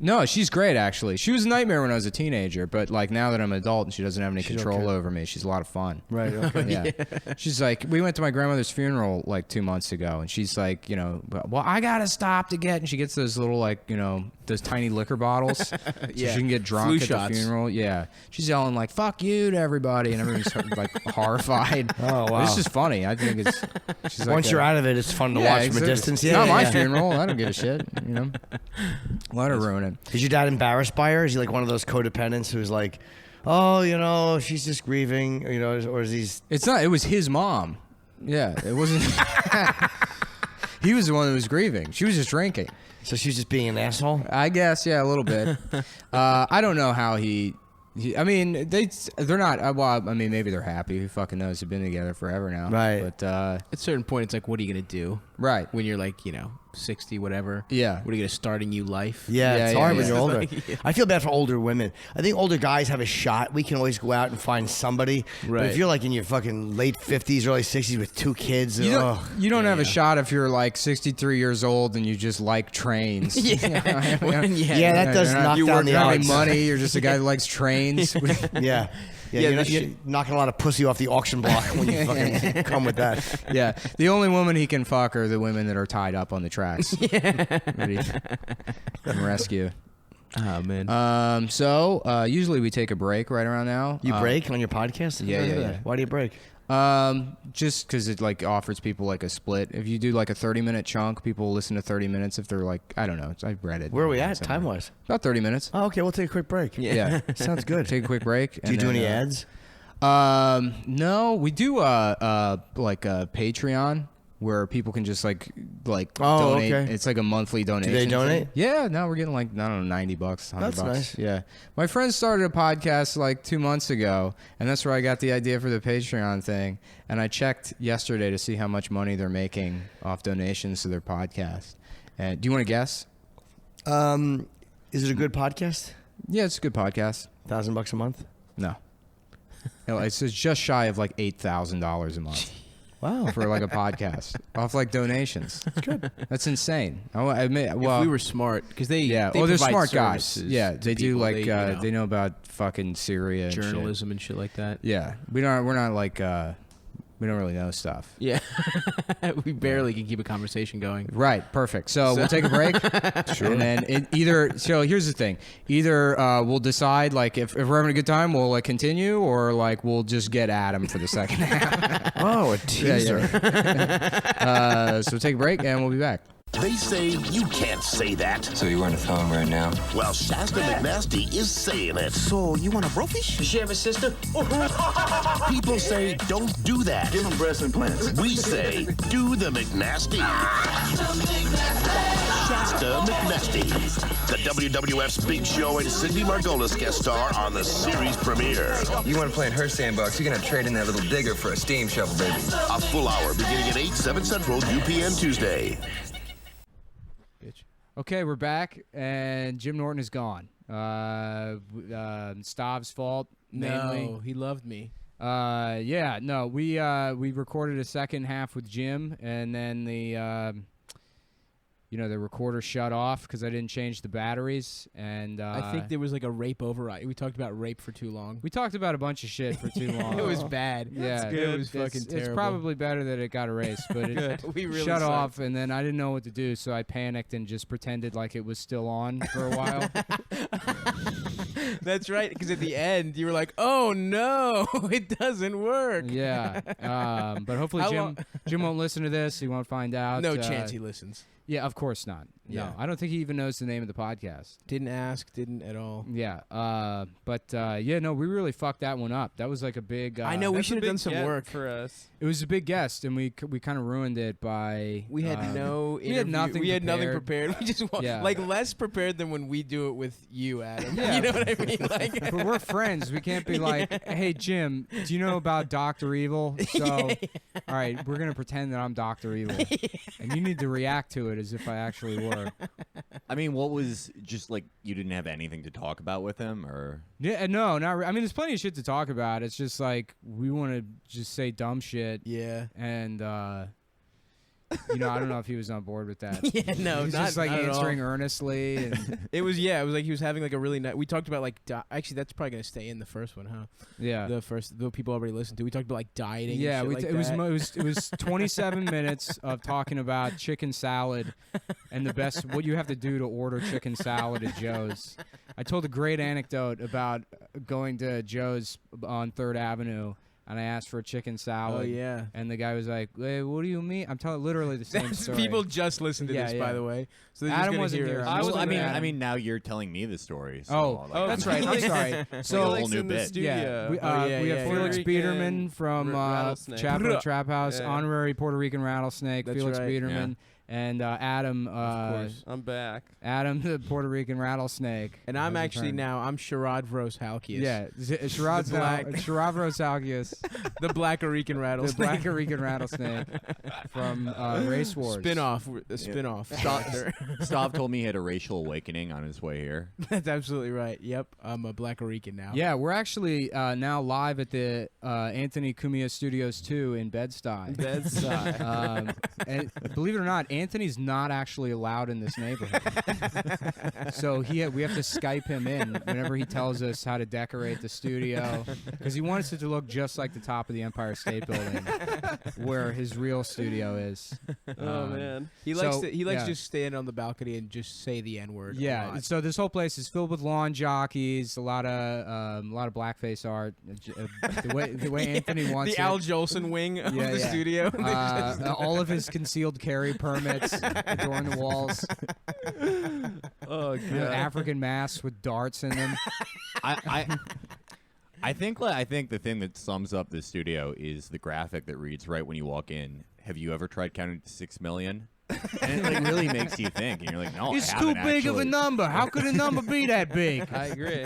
Speaker 1: No, she's great actually. She was a nightmare when I was a teenager, but like now that I'm an adult and she doesn't have any control over me, she's a lot of fun.
Speaker 2: Right. Okay.
Speaker 1: Yeah. She's like, we went to my grandmother's funeral like 2 months ago, and she's like, well, I gotta stop to get, and she gets those little like, those tiny liquor bottles, so she can get drunk
Speaker 3: Flu
Speaker 1: at
Speaker 3: shots.
Speaker 1: the funeral. Yeah. She's yelling like, "Fuck you" to everybody, and everyone's like horrified.
Speaker 2: Oh, wow.
Speaker 1: It's just funny. I think it's. She's like
Speaker 2: Once you're out of it, it's fun to
Speaker 1: yeah,
Speaker 2: watch from a
Speaker 1: exactly.
Speaker 2: distance.
Speaker 1: It's
Speaker 2: Yeah,
Speaker 1: not my
Speaker 2: yeah.
Speaker 1: funeral. I don't give a shit. Let her ruin it.
Speaker 2: Is your dad embarrassed by her? Is he like one of those codependents who's like, oh, she's just grieving, or is he?
Speaker 1: It's not. It was his mom. Yeah, it wasn't. He was the one who was grieving. She was just drinking.
Speaker 2: So she's just being an asshole?
Speaker 1: I guess, yeah, a little bit. I don't know how he I mean, they're not. Well, I mean, maybe they're happy. Who fucking knows? They've been together forever now.
Speaker 2: Right.
Speaker 1: But
Speaker 3: at a certain point, it's like, what are you gonna do?
Speaker 1: Right.
Speaker 3: When you're like, 60, whatever.
Speaker 1: Yeah.
Speaker 3: What are you gonna start a new life?
Speaker 2: Yeah,
Speaker 1: Yeah,
Speaker 2: it's
Speaker 1: yeah,
Speaker 2: hard
Speaker 1: yeah.
Speaker 2: when you're older.
Speaker 3: Yeah.
Speaker 2: I feel bad for older women. I think older guys have a shot. We can always go out and find somebody. But
Speaker 3: Right.
Speaker 2: if you're like in your fucking late 50s, early 60s with 2 kids,
Speaker 1: You don't, you don't have a
Speaker 3: yeah.
Speaker 1: shot if you're like 63 years old and you just like trains.
Speaker 3: Yeah.
Speaker 2: yeah, that does
Speaker 1: you're not-
Speaker 2: knock
Speaker 1: you
Speaker 2: down
Speaker 1: work
Speaker 2: the
Speaker 1: on
Speaker 2: odds.
Speaker 1: money. You're just a guy who likes trains.
Speaker 2: Yeah.
Speaker 3: Yeah,
Speaker 2: You're knocking a lot of pussy off the auction block when you fucking come with that.
Speaker 1: Yeah, the only woman he can fuck are the women that are tied up on the tracks. That he can rescue.
Speaker 3: Oh man.
Speaker 1: So usually we take a break right around now.
Speaker 2: You break on your podcast?
Speaker 1: yeah, yeah, yeah.
Speaker 2: Why do you break?
Speaker 1: Just because it like offers people like a split. If you do like a 30-minute chunk, people listen to 30 minutes if they're like, I don't know. I've read it.
Speaker 2: Where are we at,
Speaker 1: somewhere.
Speaker 2: time-wise?
Speaker 1: About 30 minutes.
Speaker 2: Oh, okay, we'll take a quick break.
Speaker 1: Yeah.
Speaker 2: Sounds good.
Speaker 1: Take a quick break.
Speaker 2: Do you do any ads?
Speaker 1: No, we do like a Patreon where people can just like
Speaker 2: Oh,
Speaker 1: donate.
Speaker 2: okay.
Speaker 1: It's like a monthly donation.
Speaker 2: they donate?
Speaker 1: thing. Yeah, no, we're getting like I don't know, $90, $100.
Speaker 2: That's nice.
Speaker 1: Yeah, my friend started a podcast like 2 months ago, and that's where I got the idea for the Patreon thing. And I checked yesterday to see how much money they're making off donations to their podcast. And do you want to guess?
Speaker 2: Is it a good podcast?
Speaker 1: Yeah, it's a good podcast.
Speaker 2: $1,000 a month?
Speaker 1: No. No, it's just shy of like $8,000 a month.
Speaker 2: Wow.
Speaker 1: For like a podcast off like donations. That's good. That's insane. I admit, well,
Speaker 3: if we were smart, because they
Speaker 1: yeah.
Speaker 3: they
Speaker 1: They're
Speaker 3: provide
Speaker 1: smart guys.
Speaker 3: services
Speaker 1: Yeah,
Speaker 3: to
Speaker 1: they do
Speaker 3: people.
Speaker 1: like they know about fucking Syria and
Speaker 3: journalism and shit like that.
Speaker 1: shit. Yeah, we're not like we don't really know stuff.
Speaker 3: Yeah, we barely can keep a conversation going.
Speaker 1: Right, perfect. So we'll take a break. Sure. And then so here's the thing. Either we'll decide like if we're having a good time, we'll like continue, or like we'll just get Adam for the second half.
Speaker 2: Oh, a teaser.
Speaker 1: So take a break and we'll be back.
Speaker 4: They say you can't say that.
Speaker 5: So you're on the phone right now?
Speaker 4: Well, Shasta McNasty is saying it.
Speaker 6: So, you want a brofish?
Speaker 4: Does she have a sister? People say don't do that.
Speaker 6: Give him breast implants.
Speaker 4: We say do the McNasty. Shasta McNasty. The WWF's Big Show and Cindy Margolis guest star on the series premiere.
Speaker 5: You want to play in her sandbox, you're going to trade in that little digger for a steam shovel, baby.
Speaker 4: A full hour beginning at 8, 7 Central, UPN Tuesday.
Speaker 1: Okay, we're back, and Jim Norton is gone. Stav's fault, mainly.
Speaker 3: No, he loved me.
Speaker 1: Yeah, no, we recorded a second half with Jim, and then the recorder shut off because I didn't change the batteries. And
Speaker 3: I think there was like a rape override. We talked about rape for too long.
Speaker 1: we talked about a bunch of shit for too long.
Speaker 3: It was bad.
Speaker 1: Yeah,
Speaker 3: It was fucking
Speaker 1: it's
Speaker 3: terrible.
Speaker 1: probably better that it got erased, but it
Speaker 3: We really
Speaker 1: shut
Speaker 3: sucked.
Speaker 1: off, and then I didn't know what to do, so I panicked and just pretended like it was still on for a while.
Speaker 3: That's right, because at the end you were like, "Oh no, it doesn't work."
Speaker 1: Yeah, but hopefully
Speaker 3: How
Speaker 1: Jim won't listen to this. He won't find out.
Speaker 3: No chance he listens.
Speaker 1: Yeah, of course not.
Speaker 3: Yeah.
Speaker 1: No, I don't think he even knows the name of the podcast.
Speaker 3: Didn't ask, didn't at all.
Speaker 1: Yeah, no, we really fucked that one up. That was like a big.
Speaker 3: I know we
Speaker 7: That's a
Speaker 3: should have
Speaker 7: big
Speaker 3: done some
Speaker 7: get
Speaker 3: work.
Speaker 7: for us.
Speaker 1: It was a big guest, and we kind of ruined it by.
Speaker 3: We had no.
Speaker 1: we had
Speaker 3: interview-
Speaker 1: nothing
Speaker 3: We had nothing
Speaker 1: prepared.
Speaker 3: prepared. We just
Speaker 1: Yeah.
Speaker 3: like less prepared than when we do it with you, Adam.
Speaker 1: Yeah.
Speaker 3: You know what I mean? Like,
Speaker 1: But we're friends. We can't be like, hey, Jim, do you know about Dr. Evil? So, all right, we're going to pretend that I'm Dr. Evil. And you need to react to it as if I actually were.
Speaker 8: I mean, what was just like you didn't have anything to talk about with him, or
Speaker 1: Yeah, no, not I mean, there's plenty of shit to talk about. It's just like we want to just say dumb shit.
Speaker 3: yeah.
Speaker 1: And, I don't know if he was on board with that.
Speaker 3: Yeah, no,
Speaker 1: he was
Speaker 3: not,
Speaker 1: just like
Speaker 3: not at all.
Speaker 1: answering earnestly. And,
Speaker 3: It was like he was having like a really nice. We talked about like actually that's probably gonna stay in the first one, huh?
Speaker 1: yeah.
Speaker 3: The people already listened to. We talked about like dieting.
Speaker 1: Yeah,
Speaker 3: and shit like that.
Speaker 1: it was 27 minutes of talking about chicken salad and the best what you have to do to order chicken salad at Joe's. I told a great anecdote about going to Joe's on 3rd Avenue, and I asked for a chicken salad.
Speaker 3: Oh yeah.
Speaker 1: And the guy was like, "Hey, what do you mean?" I'm telling literally the same story.
Speaker 3: People just listened to
Speaker 1: Yeah,
Speaker 3: this,
Speaker 1: yeah.
Speaker 3: by the way. So they're
Speaker 1: Adam
Speaker 3: just gonna
Speaker 1: wasn't
Speaker 3: hear
Speaker 1: here.
Speaker 3: us.
Speaker 1: I was-
Speaker 8: I mean, now you're telling me the story. So,
Speaker 1: Oh,
Speaker 8: like,
Speaker 1: that's right. I'm sorry.
Speaker 8: a
Speaker 1: So
Speaker 8: whole
Speaker 7: Felix
Speaker 8: new
Speaker 7: in the
Speaker 8: bit.
Speaker 7: studio.
Speaker 1: yeah, we
Speaker 3: yeah,
Speaker 1: have
Speaker 3: yeah,
Speaker 1: Felix
Speaker 7: yeah.
Speaker 1: Biederman from
Speaker 7: Rattlesnake.
Speaker 1: Chapo Trap House,
Speaker 7: Yeah.
Speaker 1: honorary Puerto Rican rattlesnake.
Speaker 3: That's
Speaker 1: Felix
Speaker 3: right.
Speaker 1: Biederman and Adam.
Speaker 3: Of course.
Speaker 7: I'm back.
Speaker 1: Adam, the Puerto Rican rattlesnake.
Speaker 3: And I'm
Speaker 1: has
Speaker 3: actually
Speaker 1: returned.
Speaker 3: now I'm Sharadvros Halkias.
Speaker 1: Yeah, Shiraz
Speaker 3: black-
Speaker 1: Shiravros Algius,
Speaker 3: the Black Rican
Speaker 1: the
Speaker 3: rattlesnake.
Speaker 1: Black Rican rattlesnake from Race Wars.
Speaker 3: Spin-off. The spin-off. Doctor.
Speaker 8: Stav told me he had a racial awakening on his way here.
Speaker 3: That's absolutely right. Yep. I'm a Black Rican now.
Speaker 1: Yeah, we're actually now live at the Anthony Cumia Studios 2 in Bed-Stuy. And believe it or not, Anthony's not actually allowed in this neighborhood. So we have to Skype him in whenever he tells us how to decorate the studio, because he wants it to look just like the top of the Empire State Building, where his real studio is.
Speaker 7: Oh man.
Speaker 3: He likes
Speaker 1: So,
Speaker 3: to
Speaker 1: yeah.
Speaker 3: just stand on the balcony and just say the N-word. a
Speaker 1: Yeah,
Speaker 3: lot.
Speaker 1: so this whole place is filled with lawn jockeys, a lot of blackface art. The way Anthony wants
Speaker 3: the
Speaker 1: it.
Speaker 3: Al Jolson wing of
Speaker 1: Yeah,
Speaker 3: the
Speaker 1: yeah.
Speaker 3: studio.
Speaker 1: All of his concealed carry permits adorn the walls.
Speaker 7: Oh god.
Speaker 1: African masks with darts in them.
Speaker 8: I think the thing that sums up the studio is the graphic that reads right when you walk in. Have you ever tried counting to 6 million? And it like really makes you think, and you're like, no,
Speaker 1: It's
Speaker 8: I
Speaker 1: too
Speaker 8: haven't
Speaker 1: big of a
Speaker 8: actually.
Speaker 1: number. How could a number be that big?
Speaker 7: I agree.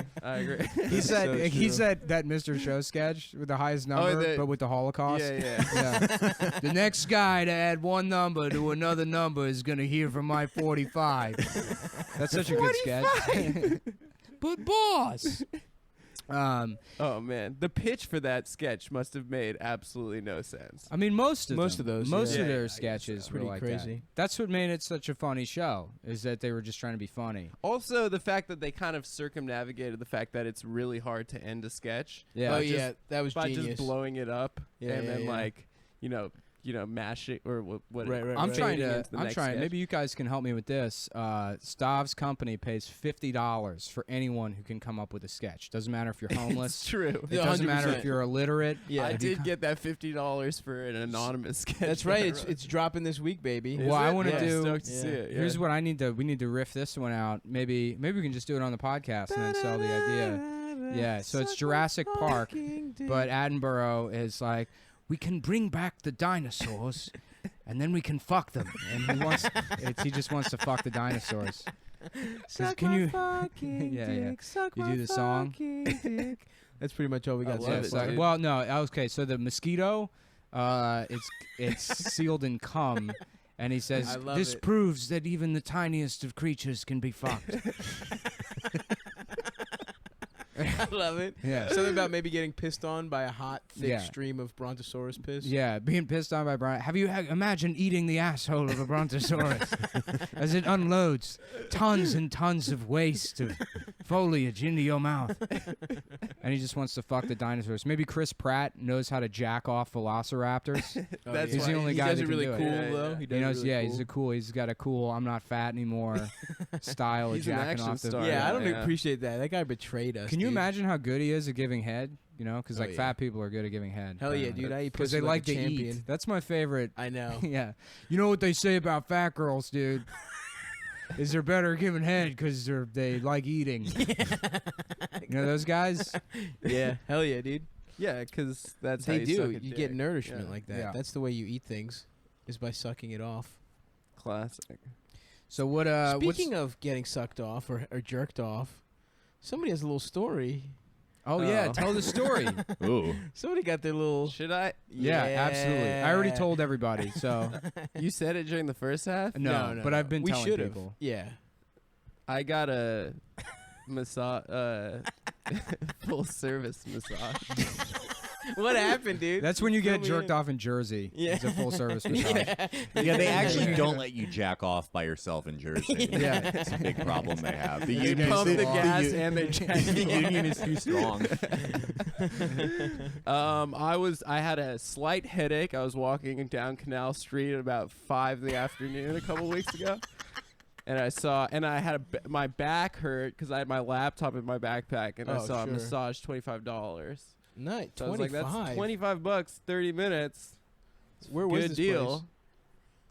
Speaker 1: He said
Speaker 3: so
Speaker 1: he
Speaker 3: true.
Speaker 1: said that Mr. Show sketch with the highest number, but with the Holocaust.
Speaker 7: Yeah.
Speaker 1: Yeah. The next guy to add one number to another number is gonna hear from my 45. That's such a good sketch. But boss.
Speaker 7: Oh man, the pitch for that sketch must have made absolutely no sense.
Speaker 1: I mean, most of
Speaker 3: Most of those,
Speaker 1: most
Speaker 3: yeah.
Speaker 1: of
Speaker 7: Yeah,
Speaker 1: their
Speaker 7: I guess
Speaker 1: sketches
Speaker 7: so.
Speaker 1: were
Speaker 3: Pretty
Speaker 1: like
Speaker 3: crazy.
Speaker 1: that. That's what made it such a funny show, is that they were just trying to be funny.
Speaker 7: Also, the fact that they kind of circumnavigated the fact that it's really hard to end a sketch.
Speaker 1: Yeah.
Speaker 7: by
Speaker 3: Oh
Speaker 7: just-
Speaker 3: yeah, that was
Speaker 7: by
Speaker 3: genius.
Speaker 7: just blowing it up
Speaker 3: Yeah,
Speaker 7: and
Speaker 3: yeah,
Speaker 7: then
Speaker 3: yeah.
Speaker 7: like mash it or what?
Speaker 3: Right, right,
Speaker 1: I'm
Speaker 3: right.
Speaker 1: trying
Speaker 7: fading
Speaker 1: to.
Speaker 7: into the
Speaker 1: I'm
Speaker 7: next
Speaker 1: trying.
Speaker 7: sketch.
Speaker 1: Maybe you guys can help me with this. Stav's company pays $50 for anyone who can come up with a sketch. Doesn't matter if you're homeless.
Speaker 7: It's true.
Speaker 1: It doesn't matter
Speaker 3: 100%.
Speaker 1: if you're illiterate.
Speaker 3: Yeah,
Speaker 7: I
Speaker 1: if you
Speaker 7: did get that $50 for an anonymous sketch.
Speaker 3: That's
Speaker 7: that
Speaker 3: right.
Speaker 7: I
Speaker 3: It's
Speaker 7: wrote.
Speaker 3: it's dropping this week, baby.
Speaker 1: Well, I want to
Speaker 7: Yeah,
Speaker 1: do.
Speaker 7: stoked to see it. Yeah.
Speaker 1: Here's what I need to. We need to riff this one out. Maybe we can just do it on the podcast and then sell the idea. Yeah. So it's Jurassic Park, but Attenborough is like, we can bring back the dinosaurs, and then we can fuck them. And he just wants to fuck the dinosaurs. Says, can you? Yeah. You do the song.
Speaker 3: That's pretty much all we got.
Speaker 7: love
Speaker 3: so
Speaker 7: it,
Speaker 3: far.
Speaker 7: dude.
Speaker 1: Well, no. Okay. So the mosquito, it's sealed in cum. And he says,
Speaker 3: I love
Speaker 1: this
Speaker 3: it.
Speaker 1: proves that even the tiniest of creatures can be fucked.
Speaker 3: I love it.
Speaker 1: Yeah.
Speaker 3: Something about maybe getting pissed on by a hot, thick
Speaker 1: Yeah.
Speaker 3: stream of brontosaurus piss.
Speaker 1: Yeah, being pissed on by Brian. Have you imagine eating the asshole of a brontosaurus as it unloads tons and tons of waste of foliage into your mouth? And he just wants to fuck the dinosaurs. Maybe Chris Pratt knows how to jack off velociraptors.
Speaker 7: That's
Speaker 1: He's the
Speaker 7: why
Speaker 1: only
Speaker 3: he
Speaker 1: guy
Speaker 3: does
Speaker 1: that
Speaker 3: it
Speaker 1: can
Speaker 3: really
Speaker 1: do it.
Speaker 3: cool
Speaker 7: Yeah,
Speaker 3: though.
Speaker 7: yeah.
Speaker 3: He
Speaker 1: He
Speaker 3: does
Speaker 1: knows,
Speaker 3: really
Speaker 1: yeah,
Speaker 3: cool.
Speaker 1: he's got a cool I'm not fat anymore style of
Speaker 7: He's an
Speaker 1: jacking
Speaker 7: action
Speaker 1: off the
Speaker 7: star.
Speaker 3: Yeah, I don't
Speaker 7: Yeah.
Speaker 3: appreciate that. That guy betrayed us.
Speaker 1: Can you
Speaker 3: dude.
Speaker 1: imagine how good he is at giving head? You know, because
Speaker 3: Oh,
Speaker 1: like
Speaker 3: yeah.
Speaker 1: fat people are good at giving head.
Speaker 3: Hell yeah, dude! I eat
Speaker 1: Because
Speaker 3: pussy
Speaker 1: they like
Speaker 3: a
Speaker 1: to
Speaker 3: champion.
Speaker 1: eat. That's my favorite.
Speaker 3: I know.
Speaker 1: Yeah. You know what they say about fat girls, dude? Is they're better at giving head because they like eating. You know those guys?
Speaker 3: Yeah, hell yeah, dude.
Speaker 7: Yeah, because that's how
Speaker 3: They
Speaker 7: you
Speaker 3: do.
Speaker 7: suck a
Speaker 3: You get
Speaker 7: dick.
Speaker 3: nourishment
Speaker 7: Yeah.
Speaker 3: like that.
Speaker 1: Yeah.
Speaker 3: That's the way you eat things, is by sucking it off.
Speaker 7: Classic.
Speaker 1: So what?
Speaker 3: Speaking of getting sucked off or jerked off, somebody has a little story.
Speaker 1: oh yeah,
Speaker 7: Oh.
Speaker 1: tell the story.
Speaker 8: Ooh.
Speaker 3: Somebody got their little.
Speaker 7: Should I?
Speaker 1: Yeah, absolutely. I already told everybody. So
Speaker 7: You said it during the first half.
Speaker 1: no, but I've been
Speaker 3: we
Speaker 1: telling
Speaker 3: should've.
Speaker 1: people.
Speaker 3: Yeah.
Speaker 7: I got a massage, full service massage.
Speaker 3: What happened, dude?
Speaker 1: That's when you
Speaker 3: Fill
Speaker 1: get
Speaker 3: me
Speaker 1: jerked
Speaker 3: in.
Speaker 1: off in Jersey.
Speaker 3: Yeah.
Speaker 1: It's a full service massage.
Speaker 8: Yeah, they actually don't let you jack off by yourself in Jersey.
Speaker 1: Yeah.
Speaker 8: It's a big problem they have. The
Speaker 7: You
Speaker 8: union,
Speaker 7: pump the gas
Speaker 8: u-
Speaker 7: and they jack
Speaker 8: the union is too strong.
Speaker 7: I had a slight headache. I was walking down Canal Street at about 5 in the afternoon a couple weeks ago. And I had my back hurt because I had my laptop in my backpack, and I
Speaker 3: Oh,
Speaker 7: saw a
Speaker 3: sure.
Speaker 7: massage $25.
Speaker 3: Nice.
Speaker 7: So I was like, that's
Speaker 3: 25.
Speaker 7: $25, 30 minutes.
Speaker 3: Where was
Speaker 7: Good
Speaker 3: this
Speaker 7: deal.
Speaker 3: place?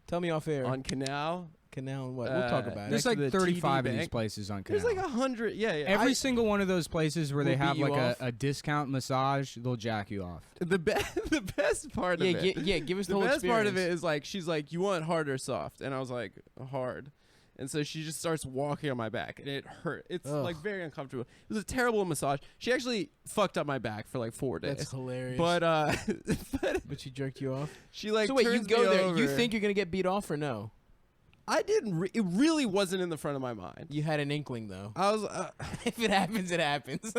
Speaker 3: Tell me off air.
Speaker 7: On Canal.
Speaker 3: Canal and what? We'll talk about
Speaker 1: There's
Speaker 3: it.
Speaker 7: Next to
Speaker 1: like
Speaker 7: the
Speaker 1: 35
Speaker 7: TD
Speaker 1: of these
Speaker 7: Bank.
Speaker 1: places on
Speaker 7: There's
Speaker 1: Canal.
Speaker 7: like 100. Yeah, yeah.
Speaker 1: Every single one of those places where they
Speaker 3: Will
Speaker 1: have
Speaker 3: beat you
Speaker 1: like
Speaker 3: off?
Speaker 1: a discount massage, they'll jack you off.
Speaker 7: the best part
Speaker 3: Yeah,
Speaker 7: of it.
Speaker 3: give us the
Speaker 7: The
Speaker 3: whole
Speaker 7: best part of it
Speaker 3: experience.
Speaker 7: is like she's like, you want hard or soft? And I was like, hard. And so she just starts walking on my back, and it hurt. It's
Speaker 3: Ugh.
Speaker 7: like very uncomfortable. It was a terrible massage. She actually fucked up my back for like 4 days.
Speaker 3: That's hilarious.
Speaker 7: But
Speaker 3: but she jerked you off.
Speaker 7: she like
Speaker 3: So wait, you
Speaker 7: turns
Speaker 3: go
Speaker 7: me
Speaker 3: there.
Speaker 7: over.
Speaker 3: You think you're gonna get beat off or no?
Speaker 7: I didn't? It really wasn't in the front of my mind.
Speaker 3: You had an inkling though.
Speaker 7: I was.
Speaker 3: If it happens, it happens.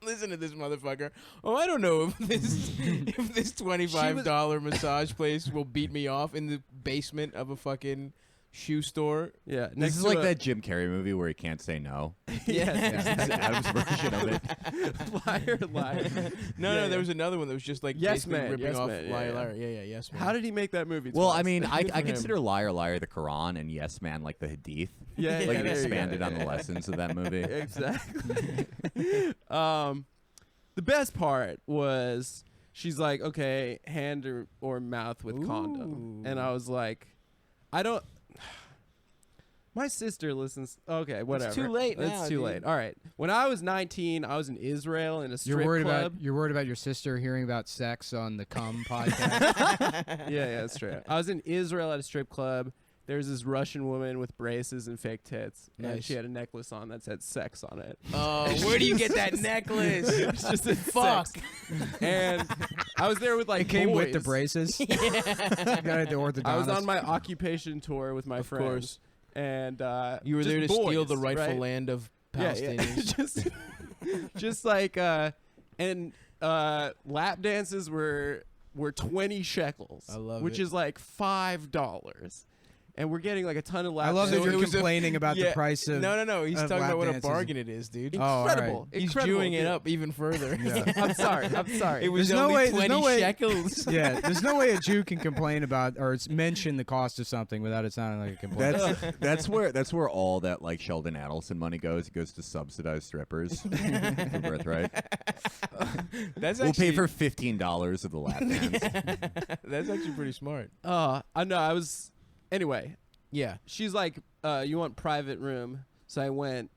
Speaker 3: Listen to this motherfucker. Oh, I don't know if this $25 massage place will beat me off in the basement of a fucking shoe store.
Speaker 7: Yeah.
Speaker 8: This
Speaker 7: next
Speaker 8: is
Speaker 7: to
Speaker 8: like
Speaker 7: a-
Speaker 8: that Jim Carrey movie where he can't say no.
Speaker 7: Yes.
Speaker 8: It's Adam's version of it.
Speaker 7: liar.
Speaker 3: No, there was another one that was just like
Speaker 7: Yes
Speaker 3: basically
Speaker 7: Man,
Speaker 3: ripping
Speaker 7: Yes
Speaker 3: off
Speaker 7: Man, yeah,
Speaker 3: Liar
Speaker 7: yeah.
Speaker 3: Liar. Yeah, yes man.
Speaker 7: How did he make that movie?
Speaker 8: Well,
Speaker 7: twice?
Speaker 8: I mean,
Speaker 3: Good
Speaker 8: I
Speaker 3: for him.
Speaker 8: consider Liar Liar the Quran and Yes Man like the Hadith.
Speaker 7: Yeah,
Speaker 8: Like
Speaker 7: yeah,
Speaker 8: it
Speaker 7: there you go.
Speaker 8: expanded on the
Speaker 7: Yeah.
Speaker 8: lessons of that movie.
Speaker 7: Exactly. The best part was she's like, okay, hand or mouth with condom. And I was like, I don't. My sister listens. Okay, whatever.
Speaker 3: too late now,
Speaker 7: It's too
Speaker 3: dude.
Speaker 7: late. All right. When I was 19, I was in Israel in a strip
Speaker 1: You're worried
Speaker 7: club.
Speaker 1: about your sister hearing about sex on the Cum podcast.
Speaker 7: Yeah, that's true. I was in Israel at a strip club. There's this Russian woman with braces and fake tits, and
Speaker 3: Nice.
Speaker 7: she had a necklace on that said "sex" on it.
Speaker 3: Oh, where do you get that necklace?
Speaker 7: It's just a
Speaker 3: Fuck.
Speaker 7: sex. And I was there with like
Speaker 1: It came with the
Speaker 7: boys.
Speaker 1: braces. You got it at the orthodontist.
Speaker 7: I was on my occupation tour with my
Speaker 3: Of
Speaker 7: friends.
Speaker 3: course.
Speaker 7: And
Speaker 3: You were
Speaker 7: just
Speaker 3: there to steal
Speaker 7: boys,
Speaker 3: the rightful
Speaker 7: right?
Speaker 3: land of
Speaker 7: Yeah,
Speaker 3: Palestinians.
Speaker 7: yeah. just like lap dances were 20 shekels.
Speaker 3: I love
Speaker 7: which
Speaker 3: it.
Speaker 7: is like $5. And we're getting like a ton of lap
Speaker 1: I love that
Speaker 7: dances.
Speaker 1: you're
Speaker 3: it was a-
Speaker 1: complaining about the
Speaker 3: Yeah.
Speaker 1: price of.
Speaker 3: No. He's
Speaker 1: of
Speaker 3: talking
Speaker 1: lap
Speaker 3: about what a
Speaker 1: dances.
Speaker 3: bargain it is, dude.
Speaker 1: Oh, all right.
Speaker 7: Incredible.
Speaker 3: He's
Speaker 7: Incredible,
Speaker 3: Jewing it
Speaker 7: dude.
Speaker 3: up even further.
Speaker 1: Yeah.
Speaker 7: I'm sorry.
Speaker 3: It was
Speaker 1: There's no
Speaker 3: only
Speaker 1: way- there's
Speaker 3: 20
Speaker 1: no way-
Speaker 3: shekels.
Speaker 1: Yeah, there's no way a Jew can complain about or mention the cost of something without it sounding like a complaint.
Speaker 8: That's where all that like Sheldon Adelson money goes. It goes to subsidize strippers for birthright.
Speaker 3: That's
Speaker 8: We'll pay
Speaker 3: actually,
Speaker 8: for $15 of the lap dance.
Speaker 3: That's actually pretty smart.
Speaker 7: I know. I was. Anyway,
Speaker 3: Yeah.
Speaker 7: she's like, you want private room? So I went,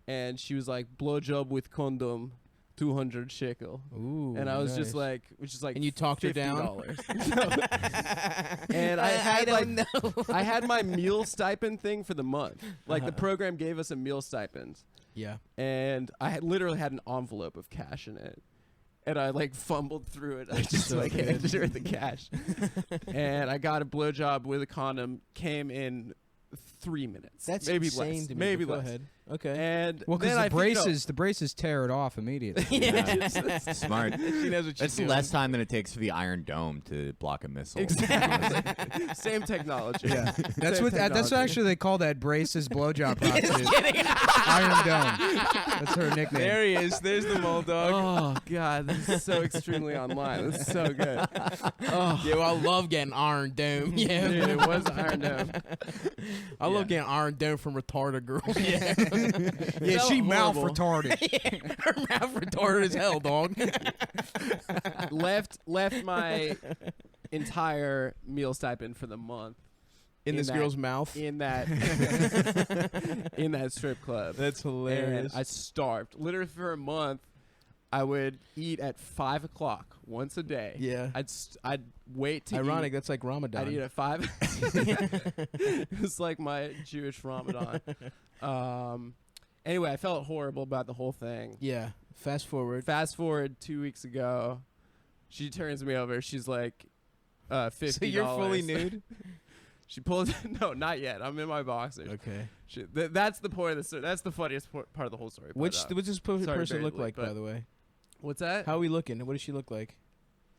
Speaker 7: and she was like, blowjob with condom, 200 shekel.
Speaker 3: Ooh.
Speaker 7: And I was just
Speaker 3: nice.
Speaker 7: like, which is like,
Speaker 3: And you talked her down?
Speaker 7: $50. And I had
Speaker 3: know.
Speaker 7: I had my meal stipend thing for the month. Like the program gave us a meal stipend,
Speaker 3: Yeah.
Speaker 7: and I had literally had an envelope of cash in it. And I like fumbled through it. I just
Speaker 3: so
Speaker 7: like
Speaker 3: good.
Speaker 7: handed her the cash, and I got a blowjob with a condom. Came in 3 minutes.
Speaker 3: That's
Speaker 7: maybe
Speaker 3: insane
Speaker 7: less.
Speaker 3: to me.
Speaker 7: Maybe
Speaker 3: but go
Speaker 7: less.
Speaker 3: ahead. Okay.
Speaker 7: And
Speaker 1: Well,
Speaker 7: then
Speaker 1: because the braces tear it off immediately.
Speaker 8: Smart.
Speaker 3: She knows what she's
Speaker 8: That's
Speaker 3: doing.
Speaker 8: less time than it takes for the Iron Dome to block a missile.
Speaker 7: Exactly. Same technology.
Speaker 1: Yeah, that's
Speaker 7: Same
Speaker 1: what
Speaker 7: technology.
Speaker 1: actually they call that braces blowjob prostitute. Iron Dome. That's her nickname.
Speaker 3: There he is. There's the mole dog.
Speaker 7: Oh God, this is so extremely online. This is so good. Oh,
Speaker 3: Yeah, well, I love getting Iron Dome. Yeah,
Speaker 7: dude, it was Iron Dome.
Speaker 3: I love getting Iron Dome from retarded girls. Yeah,
Speaker 1: Yeah,
Speaker 3: Felt
Speaker 1: she mouth
Speaker 3: horrible.
Speaker 1: retarded.
Speaker 3: Her mouth retarded as hell, dog.
Speaker 7: left my entire meal stipend for the month
Speaker 3: In this
Speaker 7: that-
Speaker 3: girl's mouth.
Speaker 7: in that in that strip club.
Speaker 3: That's
Speaker 7: And
Speaker 3: hilarious.
Speaker 7: I starved. Literally for a month, I would eat at 5 o'clock once a day.
Speaker 3: Yeah.
Speaker 7: I'd wait to
Speaker 3: Ironic.
Speaker 7: eat.
Speaker 3: That's like Ramadan.
Speaker 7: I'd eat at 5. It was like my Jewish Ramadan. Anyway, I felt horrible about the whole thing.
Speaker 3: Yeah. Fast forward.
Speaker 7: Fast forward 2 weeks ago, she turns me over. She's like, $50.
Speaker 3: So you're fully nude?
Speaker 7: She pulls. No, not yet. I'm in my boxers.
Speaker 3: Okay.
Speaker 7: That's the point of the story. That's the funniest part of the whole story.
Speaker 3: What's this
Speaker 7: sorry,
Speaker 3: person look
Speaker 7: Bailey,
Speaker 3: like, by
Speaker 7: but-
Speaker 3: the way?
Speaker 7: What's that?
Speaker 3: How are we looking? What does she look like?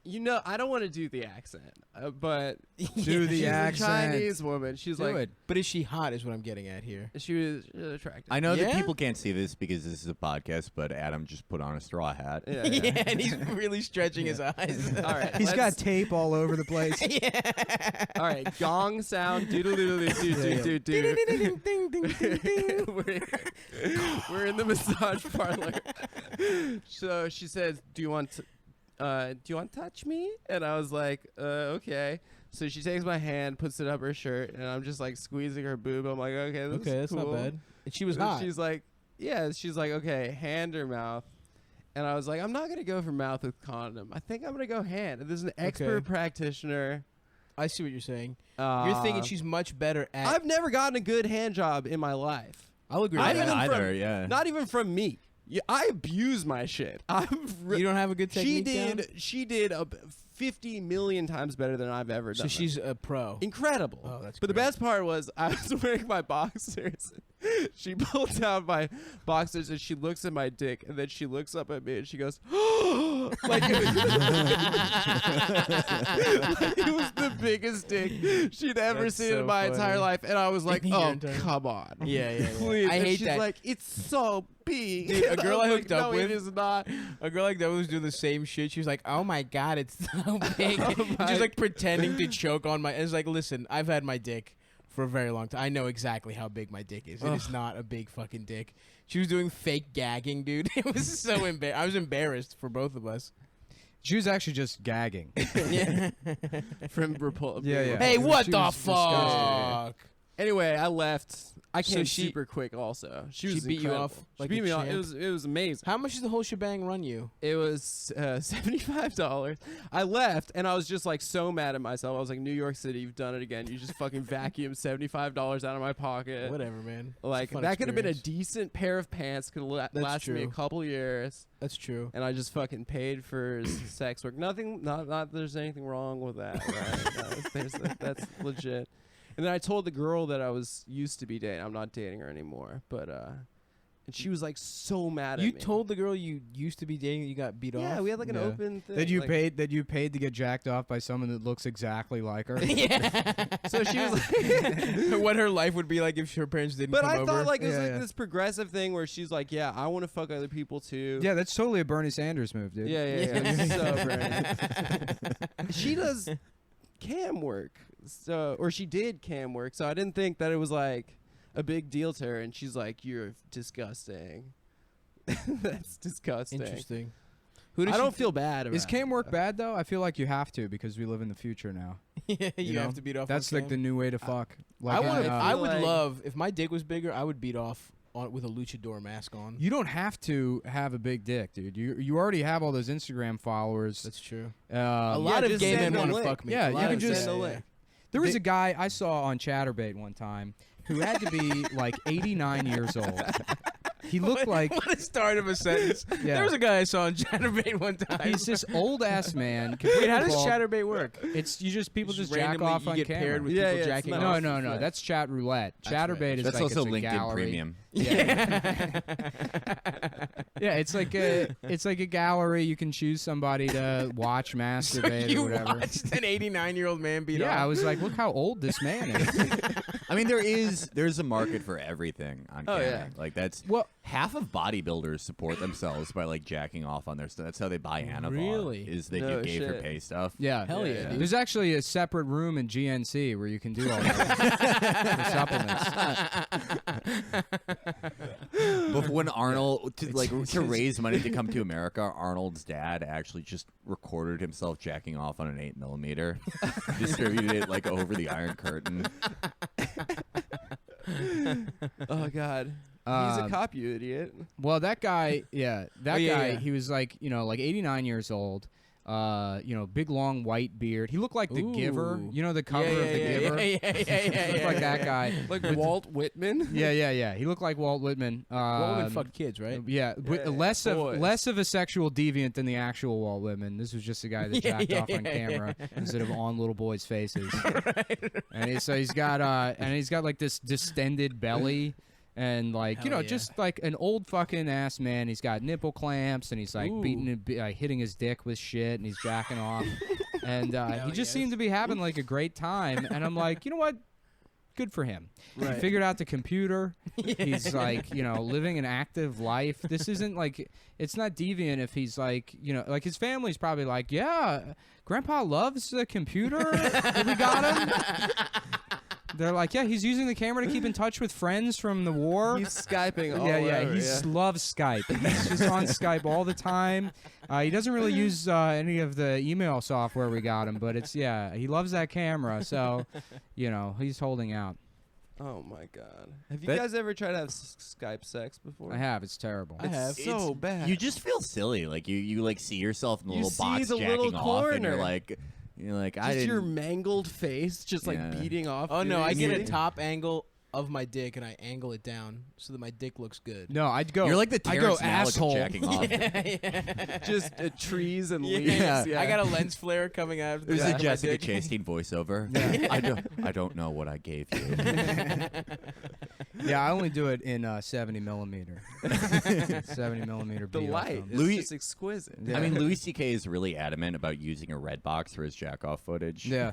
Speaker 7: You know, I don't want to do the accent, but
Speaker 1: Do the
Speaker 7: she's
Speaker 1: accent.
Speaker 7: a Chinese woman. She's
Speaker 1: Do
Speaker 7: like,
Speaker 1: it.
Speaker 3: But is she hot? Is what I'm getting at here.
Speaker 7: she was attractive.
Speaker 8: I know that
Speaker 3: Yeah?
Speaker 8: people can't see this because this is a podcast, but Adam just put on a straw hat.
Speaker 7: Yeah,
Speaker 3: Yeah, and he's really stretching his eyes.
Speaker 7: All right.
Speaker 1: He's got
Speaker 7: let's-
Speaker 1: tape all over the place.
Speaker 7: All right. Gong sound. Doodle doodle doo doo doo doo. We're in the massage parlor. So she says, "Do you want to touch me?" And I was like, "Okay." So she takes my hand, puts it up her shirt, and I'm just like squeezing her boob. I'm like, "Okay, this
Speaker 3: Okay,
Speaker 7: is
Speaker 3: that's
Speaker 7: cool."
Speaker 3: not bad. And she was
Speaker 7: And
Speaker 3: hot.
Speaker 7: She's like, "Yeah." She's like, "Okay, hand or mouth." And I was like, "I'm not gonna go for mouth with condom. I think I'm gonna go hand." And there's an expert
Speaker 3: Okay.
Speaker 7: practitioner.
Speaker 3: I see what you're saying. You're thinking she's much better at.
Speaker 7: I've never gotten a good hand job in my life.
Speaker 3: I'll agree.
Speaker 7: I
Speaker 3: with
Speaker 7: even
Speaker 3: that.
Speaker 8: either, yeah.
Speaker 7: Not even from me. Yeah, I abuse my shit.
Speaker 3: You don't have a good technique. down?
Speaker 7: She did 50 million times better than I've ever done.
Speaker 3: So she's a pro.
Speaker 7: incredible.
Speaker 3: Oh, that's
Speaker 7: but the
Speaker 3: great.
Speaker 7: best part was I was wearing my boxers. She pulls down my boxers and she looks at my dick and then she looks up at me and she goes, like it was the biggest dick she'd ever
Speaker 3: That's
Speaker 7: seen
Speaker 3: so
Speaker 7: in my
Speaker 3: funny.
Speaker 7: entire life. And I was like,
Speaker 3: Your
Speaker 7: oh,
Speaker 3: entire-
Speaker 7: come on.
Speaker 3: Yeah, yeah.
Speaker 7: Please.
Speaker 3: I
Speaker 7: And
Speaker 3: hate
Speaker 7: she's
Speaker 3: that.
Speaker 7: like, it's so big.
Speaker 3: Dude, a girl I
Speaker 7: was
Speaker 3: hooked
Speaker 7: like,
Speaker 3: up
Speaker 7: no,
Speaker 3: with-
Speaker 7: it is not.
Speaker 3: A girl like that was doing the same shit. She was like, "Oh my god, it's so big."
Speaker 7: my-
Speaker 3: Just like pretending to choke on my. It's like, listen, I've had my dick for a very long time. I know exactly how big my dick is. It is not a big fucking dick. She was doing fake gagging, dude. It was so I was embarrassed for both of us.
Speaker 1: She was actually just gagging.
Speaker 3: Yeah.
Speaker 7: From Repul-
Speaker 1: Yeah, yeah.
Speaker 3: Hey,
Speaker 1: She
Speaker 3: what
Speaker 1: was
Speaker 3: the
Speaker 1: disgusting.
Speaker 3: fuck?
Speaker 7: Anyway, I left. I
Speaker 3: So
Speaker 7: came
Speaker 3: she-
Speaker 7: super quick. Also, she
Speaker 3: She
Speaker 7: was
Speaker 3: beat you
Speaker 7: incredible.
Speaker 3: off
Speaker 7: She
Speaker 3: like
Speaker 7: beat
Speaker 3: a
Speaker 7: me off.
Speaker 3: champ?
Speaker 7: It was amazing.
Speaker 3: How much does the whole shebang run you?
Speaker 7: It was $75. I left and I was just like so mad at myself. I was like, New York City, you've done it again. You just fucking vacuumed $75 out of my pocket.
Speaker 3: Whatever, man. It's a
Speaker 7: Like
Speaker 3: fun
Speaker 7: that could have been a
Speaker 3: experience.
Speaker 7: decent pair of pants. Could have lasted me a
Speaker 3: true.
Speaker 7: couple years.
Speaker 3: That's true.
Speaker 7: And I just fucking paid for sex work. Nothing. Not. There's anything wrong with that. Right? That's legit. And then I told the girl that I was used to be dating. I'm not dating her anymore. But and she was like so mad at
Speaker 3: You
Speaker 7: me.
Speaker 3: told the girl you used to be dating you got beat off?
Speaker 7: Yeah, we had like an
Speaker 1: Yeah.
Speaker 7: open thing.
Speaker 1: That you
Speaker 7: like-
Speaker 1: paid to get jacked off by someone that looks exactly like her.
Speaker 7: So she was like,
Speaker 3: What her life would be like if her parents didn't
Speaker 7: but
Speaker 3: come
Speaker 7: I
Speaker 3: over.
Speaker 7: thought like it was
Speaker 1: Yeah,
Speaker 7: like
Speaker 1: yeah.
Speaker 7: this progressive thing where she's like, yeah, I want to fuck other people too.
Speaker 1: Yeah, that's totally a Bernie Sanders move, dude.
Speaker 7: Yeah. So Bernie. She does cam work, so or she did cam work. So I didn't think that it was like a big deal to her. And she's like, "You're disgusting." That's disgusting.
Speaker 3: Interesting.
Speaker 7: I don't feel bad about
Speaker 1: Is cam
Speaker 7: it,
Speaker 1: work
Speaker 7: though.
Speaker 1: bad though? I feel like you have to because we live in the future now.
Speaker 3: Yeah, you
Speaker 1: know?
Speaker 3: have to beat off.
Speaker 1: That's
Speaker 3: on
Speaker 1: like the
Speaker 3: cam.
Speaker 1: new way to fuck.
Speaker 3: I
Speaker 1: Like,
Speaker 3: want. I would
Speaker 7: like-
Speaker 3: love if my dick was bigger. I would beat off on with a luchador mask on.
Speaker 1: You don't have to have a big dick, dude. You already have all those Instagram followers.
Speaker 3: That's true.
Speaker 1: A
Speaker 3: A lot of
Speaker 7: just
Speaker 3: gay
Speaker 7: send
Speaker 3: men
Speaker 7: a
Speaker 3: want to
Speaker 7: link.
Speaker 3: fuck me.
Speaker 1: Yeah,
Speaker 3: A
Speaker 1: you
Speaker 3: lot
Speaker 1: can
Speaker 3: of-
Speaker 1: just-
Speaker 7: Send a
Speaker 3: yeah,
Speaker 7: link.
Speaker 1: There was a guy I saw on Chatterbait one time who had to be like 89 years old. He looked like
Speaker 3: What a start of a sentence.
Speaker 1: Yeah.
Speaker 3: There was a guy I saw on Chatterbait one time.
Speaker 1: he's this old ass man.
Speaker 3: Wait, how does
Speaker 1: called-
Speaker 3: Chatterbait work?
Speaker 1: It's you just people just jack
Speaker 3: randomly
Speaker 1: off
Speaker 3: you
Speaker 1: on
Speaker 3: get
Speaker 1: camera.
Speaker 3: paired with
Speaker 7: Yeah,
Speaker 3: people
Speaker 7: yeah, it's
Speaker 3: jacking
Speaker 7: not-
Speaker 3: off.
Speaker 1: No, that's chat roulette. Chatterbait is
Speaker 8: That's
Speaker 1: like
Speaker 8: also
Speaker 1: it's a
Speaker 8: LinkedIn
Speaker 1: gallery.
Speaker 8: Premium.
Speaker 1: Yeah, it's like a gallery. You can choose somebody to watch masturbate
Speaker 3: You
Speaker 1: or whatever.
Speaker 3: watched an 89-year-old man beat
Speaker 1: Yeah,
Speaker 3: off.
Speaker 1: I was like, look how old this man is.
Speaker 8: I mean, there's a market for everything on camera.
Speaker 7: yeah.
Speaker 8: Like that's
Speaker 1: Well-
Speaker 8: half of bodybuilders support themselves by like jacking off on their stuff. That's how they buy Anavar.
Speaker 3: Really?
Speaker 8: Is they
Speaker 7: No
Speaker 8: do gay for
Speaker 7: shit.
Speaker 8: pay stuff.
Speaker 1: Yeah,
Speaker 3: Hell yeah, dude.
Speaker 1: There's actually a separate room in GNC where you can do all that for supplements.
Speaker 8: But when Arnold to raise money to come to America, Arnold's dad actually just recorded himself jacking off on an 8mm, distributed it like over the Iron Curtain.
Speaker 7: Oh God. He's a cop, you idiot.
Speaker 1: Well, that guy,
Speaker 3: yeah,
Speaker 1: guy,
Speaker 3: yeah.
Speaker 1: he was like, like 89 years old. Big long white beard. He looked like the
Speaker 3: Ooh.
Speaker 1: Giver. You know the cover of the Giver.
Speaker 3: Yeah.
Speaker 1: He looked like that guy.
Speaker 7: Like Walt Whitman.
Speaker 1: Yeah. He looked like Walt Whitman.
Speaker 3: Walt Whitman fucked kids, right?
Speaker 1: Yeah, less
Speaker 7: boys.
Speaker 1: of a sexual deviant than the actual Walt Whitman. This was just a guy that jacked off on camera instead of on little boys' faces. And he's got like this distended belly. And like
Speaker 3: Hell yeah.
Speaker 1: just like an old fucking ass man. He's got nipple clamps, and he's like hitting his dick with shit, and he's jacking off, and he just seemed to be having like a great time. And I'm like, you know what? Good for him.
Speaker 3: Right.
Speaker 1: He figured out the computer. He's like, living an active life. This isn't like, it's not deviant if he's like, like his family's probably like, yeah, Grandpa loves the computer. We got him. They're like, yeah, he's using the camera to keep in touch with friends from the war.
Speaker 7: He's Skyping all
Speaker 1: He
Speaker 7: over.
Speaker 1: loves Skype. He's just on Skype all the time. He doesn't really use any of the email software we got him, but he loves that camera. So, he's holding out.
Speaker 7: Oh my God. Have you guys ever tried to have Skype sex before?
Speaker 1: I have. It's terrible.
Speaker 3: I have.
Speaker 7: So bad.
Speaker 8: You just feel silly. Like you like see yourself in the
Speaker 7: You
Speaker 8: little
Speaker 7: see
Speaker 8: box
Speaker 7: the
Speaker 8: jacking
Speaker 7: little
Speaker 8: off, and you're
Speaker 7: corner.
Speaker 8: like, I
Speaker 7: Just
Speaker 8: didn't.
Speaker 7: your mangled face, just like
Speaker 8: Yeah.
Speaker 7: beating off.
Speaker 3: Oh no, I get a
Speaker 7: furiously.
Speaker 3: top angle of my dick and I angle it down so that my dick looks good.
Speaker 1: No, I'd go.
Speaker 8: You're like the
Speaker 1: I go
Speaker 8: Terrence Malick
Speaker 1: asshole.
Speaker 8: of jacking off.
Speaker 7: Just trees and leaves.
Speaker 8: Yeah.
Speaker 7: Yeah.
Speaker 3: I got a lens flare coming out of the
Speaker 8: There's
Speaker 3: back
Speaker 8: a
Speaker 3: of my
Speaker 8: Jessica
Speaker 3: dick.
Speaker 8: Chastain voiceover. I don't know what I gave you.
Speaker 1: Yeah, I only do it in 70 millimeter. 70 millimeter.
Speaker 7: the
Speaker 1: BO
Speaker 7: light.
Speaker 1: film.
Speaker 7: It's
Speaker 8: Louis-
Speaker 7: just exquisite.
Speaker 1: Yeah.
Speaker 8: I mean, Louis C.K. is really adamant about using a red box for his jack off footage.
Speaker 1: Yeah.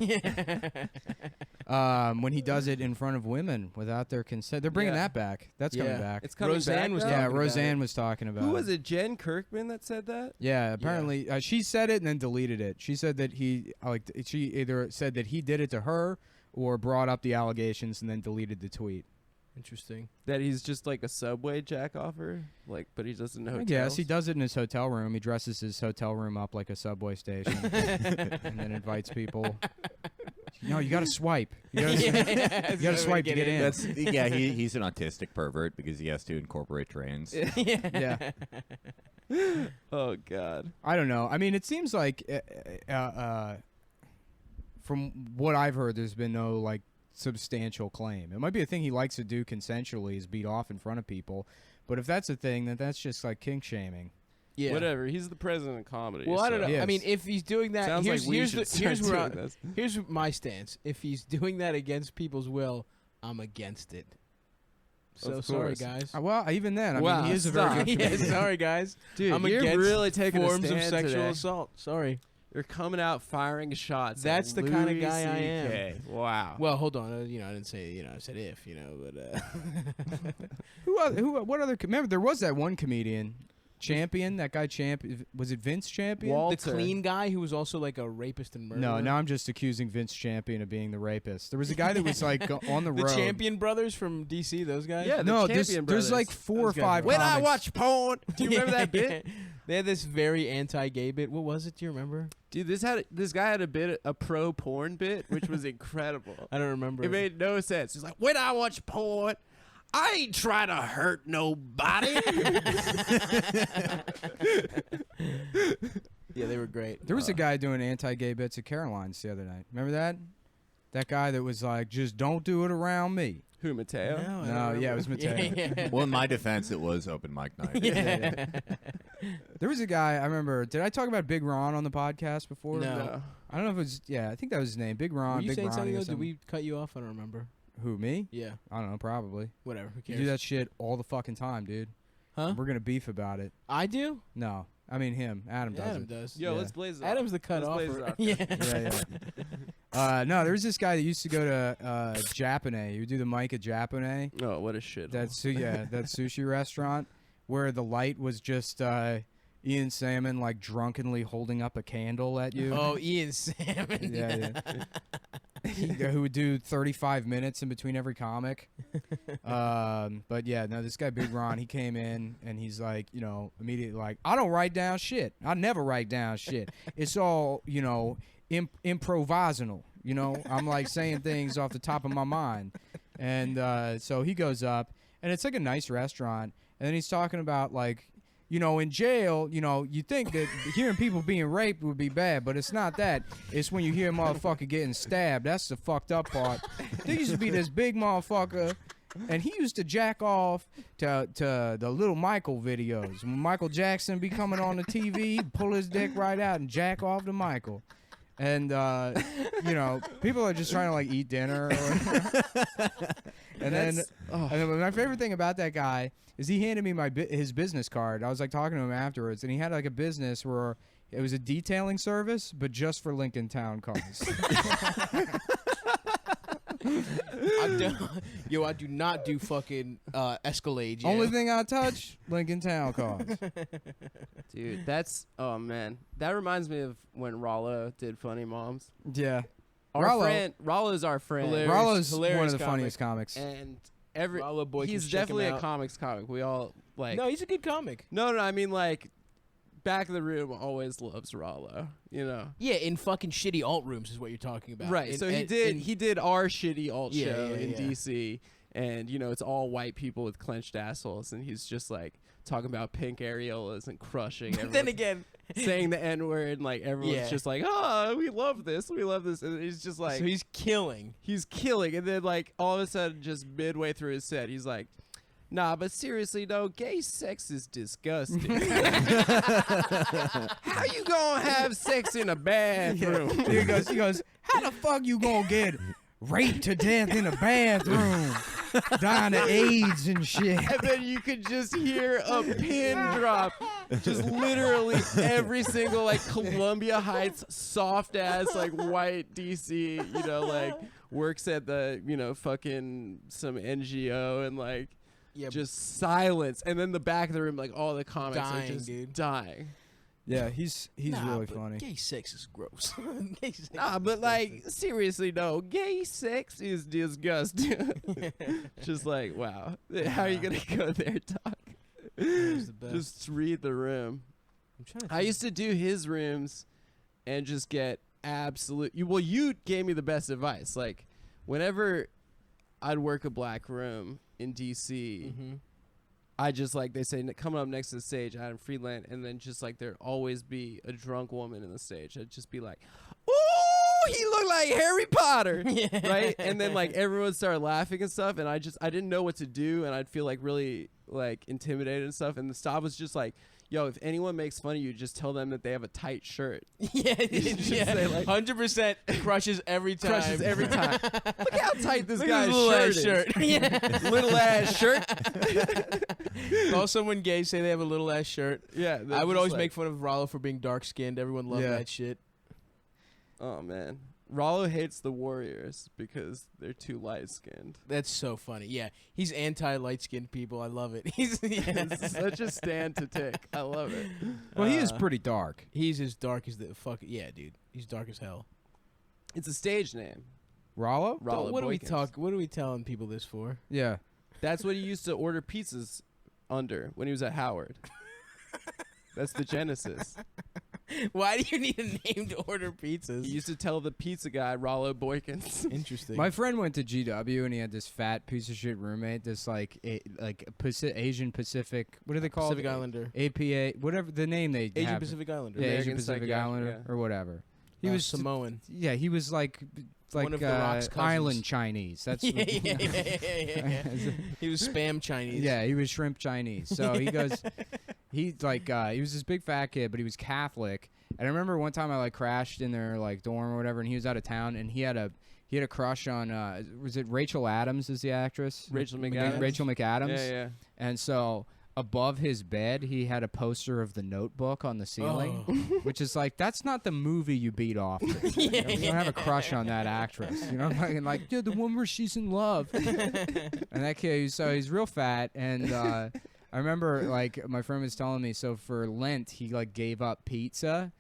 Speaker 1: When he does it in front of women without their consent, they're bringing
Speaker 7: Yeah.
Speaker 1: that back. That's coming
Speaker 3: Yeah.
Speaker 1: back.
Speaker 7: It's coming
Speaker 3: Roseanne
Speaker 7: back
Speaker 3: was
Speaker 7: now?
Speaker 1: Yeah,
Speaker 3: talking about
Speaker 1: Roseanne
Speaker 3: it.
Speaker 1: was talking about.
Speaker 7: Who was it? Jen Kirkman that said that?
Speaker 1: Yeah, apparently she said it and then deleted it. She said that she either said that he did it to her or brought up the allegations and then deleted the tweet.
Speaker 3: Interesting.
Speaker 7: That he's just like a subway jack offer, but he doesn't know.
Speaker 1: I guess he does it in his hotel room. He dresses his hotel room up like a subway station and then invites people. No, you got to swipe. You got to swipe to get in.
Speaker 8: That's he's an autistic pervert because he has to incorporate trains.
Speaker 1: Yeah.
Speaker 7: Oh God.
Speaker 1: I don't know. I mean, it seems like from what I've heard, there's been no like substantial claim. It might be a thing he likes to do consensually, is beat off in front of people. But if that's a thing, then that's just like kink shaming.
Speaker 3: Yeah.
Speaker 7: Whatever. He's the president of comedy.
Speaker 3: Well, I don't know.
Speaker 7: so-
Speaker 1: Yes.
Speaker 3: I mean, if he's doing that,
Speaker 7: Sounds
Speaker 3: here's
Speaker 7: like we
Speaker 3: here's
Speaker 7: should
Speaker 3: the, here's
Speaker 7: start
Speaker 3: where
Speaker 7: doing this.
Speaker 3: here's my stance. If he's doing that against people's will, I'm against it. So
Speaker 7: Of
Speaker 3: sorry,
Speaker 7: course.
Speaker 3: guys.
Speaker 1: Well, even then, I
Speaker 7: Wow,
Speaker 1: mean, he is a
Speaker 7: stop.
Speaker 1: very good
Speaker 3: Yeah,
Speaker 1: comedian.
Speaker 3: sorry, guys.
Speaker 7: Dude,
Speaker 3: I'm
Speaker 7: you're
Speaker 3: against
Speaker 7: really taking a
Speaker 3: forms of
Speaker 7: stand
Speaker 3: sexual
Speaker 7: today.
Speaker 3: assault. Sorry.
Speaker 7: You're coming out firing shots.
Speaker 3: That's
Speaker 7: at
Speaker 3: the kind of
Speaker 7: Louis
Speaker 3: guy I am.
Speaker 7: CK. Wow.
Speaker 3: Well, hold on. I didn't say. I said if. But
Speaker 1: What other? Remember, there was that one comedian, Champion. That guy Champion. Was it Vince Champion?
Speaker 7: Walt-
Speaker 3: the clean guy who was also like a rapist and murderer.
Speaker 1: No, now I'm just accusing Vince Champion of being the rapist. There was a guy that was like on the
Speaker 3: the
Speaker 1: road.
Speaker 3: Champion brothers from DC. Those guys.
Speaker 7: Yeah, the
Speaker 1: No,
Speaker 7: Champion
Speaker 1: there's
Speaker 7: brothers.
Speaker 1: like 4 or
Speaker 3: Those guys
Speaker 1: 5.
Speaker 3: are-
Speaker 7: when I
Speaker 1: comics.
Speaker 7: watch porn, do you remember that bit?
Speaker 3: They had this very anti-gay bit. What was it? Do you remember?
Speaker 7: Dude, this guy had a pro porn bit, which was incredible.
Speaker 3: I don't remember.
Speaker 7: It made no sense. He's like, when I watch porn, I ain't trying to hurt nobody.
Speaker 3: Yeah, they were great.
Speaker 1: There was a guy doing anti-gay bits at Caroline's the other night. Remember that? That guy that was like, just don't do it around me.
Speaker 7: Who, Mateo?
Speaker 1: No, yeah, it was Mateo.
Speaker 3: Yeah.
Speaker 8: Well, in my defense, it was open mic night.
Speaker 1: There was a guy, I remember, did I talk about Big Ron on the podcast before?
Speaker 3: No.
Speaker 1: I don't know if it was, I think that was his name. Big Ron,
Speaker 3: Were you
Speaker 1: Big
Speaker 3: saying
Speaker 1: Ronnie
Speaker 3: something
Speaker 1: or
Speaker 3: though? Did
Speaker 1: something.
Speaker 3: we cut you off? I don't remember.
Speaker 1: Who, me?
Speaker 3: Yeah.
Speaker 1: I don't know, probably.
Speaker 3: Whatever. Who
Speaker 1: You
Speaker 3: cares?
Speaker 1: do that shit all the fucking time, dude.
Speaker 3: Huh?
Speaker 1: We're going to beef about it.
Speaker 3: I do?
Speaker 1: No. I mean him. Adam does
Speaker 3: Adam
Speaker 1: it.
Speaker 3: does.
Speaker 7: Yo,
Speaker 1: Yeah.
Speaker 7: let's blaze it.
Speaker 3: Adam's the cut
Speaker 7: Let's
Speaker 3: off.
Speaker 7: blaze it off.
Speaker 3: Yeah.
Speaker 1: No, there was this guy that used to go to Japanese. He would do the mic at Japanese.
Speaker 7: Oh, what a shit.
Speaker 1: That sushi restaurant where the light was just Ian Salmon like drunkenly holding up a candle at you.
Speaker 3: Oh, Ian Salmon.
Speaker 1: Yeah. Who would do 35 minutes in between every comic. But yeah, no, this guy Big Ron, he came in and he's like, immediately like, I don't write down shit. I never write down shit. It's all, improvisational. I'm like saying things off the top of my mind. And so he goes up and it's like a nice restaurant. And then he's talking about like, in jail, you think that hearing people being raped would be bad, but it's not that. It's when you hear a motherfucker getting stabbed. That's the fucked up part. There used to be this big motherfucker, and he used to jack off to the Little Michael videos. When Michael Jackson be coming on the TV, he'd pull his dick right out and jack off to Michael. And, people are just trying to, like, eat dinner. And then my favorite thing about that guy is he handed me his business card. I was, like, talking to him afterwards, and he had, like, a business where it was a detailing service, but just for Lincoln Town cars.
Speaker 3: I do not do fucking Escalade. Yeah.
Speaker 1: Only thing I touch, Lincoln Town cars.
Speaker 7: Dude, oh man, that reminds me of when Rollo did Funny Moms.
Speaker 1: Yeah.
Speaker 7: Rollo's our friend.
Speaker 1: Rollo's one
Speaker 3: hilarious
Speaker 1: of the funniest comics.
Speaker 7: And
Speaker 3: Rollo Boykins,
Speaker 7: he's
Speaker 3: check him
Speaker 7: definitely a
Speaker 3: out.
Speaker 7: comics comic. We all like.
Speaker 3: No, he's a good comic.
Speaker 7: No, I mean like, back of the room always loves Rollo.
Speaker 3: Yeah, in fucking shitty alt rooms is what you're talking about.
Speaker 7: Right. So he did our shitty alt show in
Speaker 3: yeah.
Speaker 7: DC, and it's all white people with clenched assholes, and he's just like talking about pink areolas and crushing.
Speaker 3: But then again,
Speaker 7: saying the N word, and like everyone's just like, we love this, and he's just like,
Speaker 3: so he's killing,
Speaker 7: and then like all of a sudden, just midway through his set, he's like, nah, but seriously though, gay sex is disgusting. How you gonna have sex in a bathroom?
Speaker 1: He goes, how the fuck you gonna get raped to death in a bathroom? Dying of AIDS and shit.
Speaker 7: And then you could just hear a pin drop. Just literally every single like Columbia Heights soft ass like white DC, like works at the, fucking some NGO and like just silence. And then the back of the room, like all the comics are just dying.
Speaker 1: Yeah, he's really funny.
Speaker 3: Gay sex is gross. Gay sex
Speaker 7: but like seriously though, gay sex is disgusting. Just like, wow, how are you gonna go there, Doc? Just read the room. I used to do his rooms and just get absolute. You gave me the best advice. Like whenever I'd work a black room in DC. I just like, they say coming up next to the stage, Adam Friedland, and then just like there'd always be a drunk woman in the stage. I'd just be like, "Ooh, he looked like Harry Potter," right? And then like everyone started laughing and stuff, and I didn't know what to do, and I'd feel like really like intimidated and stuff. And the staff was just like, yo, if anyone makes fun of you, just tell them that they have a tight shirt.
Speaker 3: Yeah,
Speaker 7: say, like,
Speaker 3: 100% crushes every time.
Speaker 7: Crushes every time. Look how tight this
Speaker 3: Look
Speaker 7: guy's
Speaker 3: at his
Speaker 7: shirt
Speaker 3: little ass
Speaker 7: is.
Speaker 3: shirt.
Speaker 7: Little ass shirt.
Speaker 3: Call someone gay, say they have a little ass shirt.
Speaker 7: Yeah,
Speaker 3: I would always make fun of Rollo for being dark skinned. Everyone loved
Speaker 1: Yeah.
Speaker 3: that shit.
Speaker 7: Oh man, Rollo hates the Warriors because they're too light skinned.
Speaker 3: That's so funny. Yeah, he's anti light skinned people. I love it. He's
Speaker 7: It's such a stand to take. I love it.
Speaker 1: Well, he is pretty dark.
Speaker 3: He's as dark as the fuck. Yeah, dude. He's dark as hell.
Speaker 7: It's a stage name.
Speaker 1: Rollo?
Speaker 7: Rollo
Speaker 3: What
Speaker 7: Boykins.
Speaker 3: What are we telling people this for?
Speaker 1: Yeah.
Speaker 7: That's what he used to order pizzas under when he was at Howard. That's the genesis.
Speaker 3: Why do you need a name to order pizzas?
Speaker 7: He used to tell the pizza guy, Rollo Boykins.
Speaker 3: Interesting.
Speaker 1: My friend went to GW and he had this fat piece of shit roommate. This Asian Pacific. What are they called?
Speaker 3: Pacific Islander.
Speaker 1: APA. Whatever the name they
Speaker 3: Asian
Speaker 1: have.
Speaker 3: Pacific Islander.
Speaker 1: Yeah, Asian
Speaker 7: American
Speaker 1: Pacific
Speaker 7: Psychiatric,
Speaker 1: Islander
Speaker 7: yeah.
Speaker 1: or whatever. He was
Speaker 3: Samoan.
Speaker 1: Yeah, he was like It's like
Speaker 3: One of The Rock's cousins.
Speaker 1: island Chinese. That's
Speaker 3: yeah. He was spam Chinese.
Speaker 1: Yeah, he was shrimp Chinese. So he goes, he's like, he was this big fat kid, but he was Catholic. And I remember one time I like crashed in their like dorm or whatever, and he was out of town, and he had a crush on was it Rachel Adams is the actress?
Speaker 7: Rachel McAdams.
Speaker 1: Rachel McAdams.
Speaker 7: Yeah.
Speaker 1: And so above his bed, he had a poster of The Notebook on the ceiling, which is like, that's not the movie you beat off to. You don't have a crush on that actress. You know, like, dude, the one where she's in love. And that kid, so he's real fat, and I remember like my friend was telling me, so for Lent he like gave up pizza,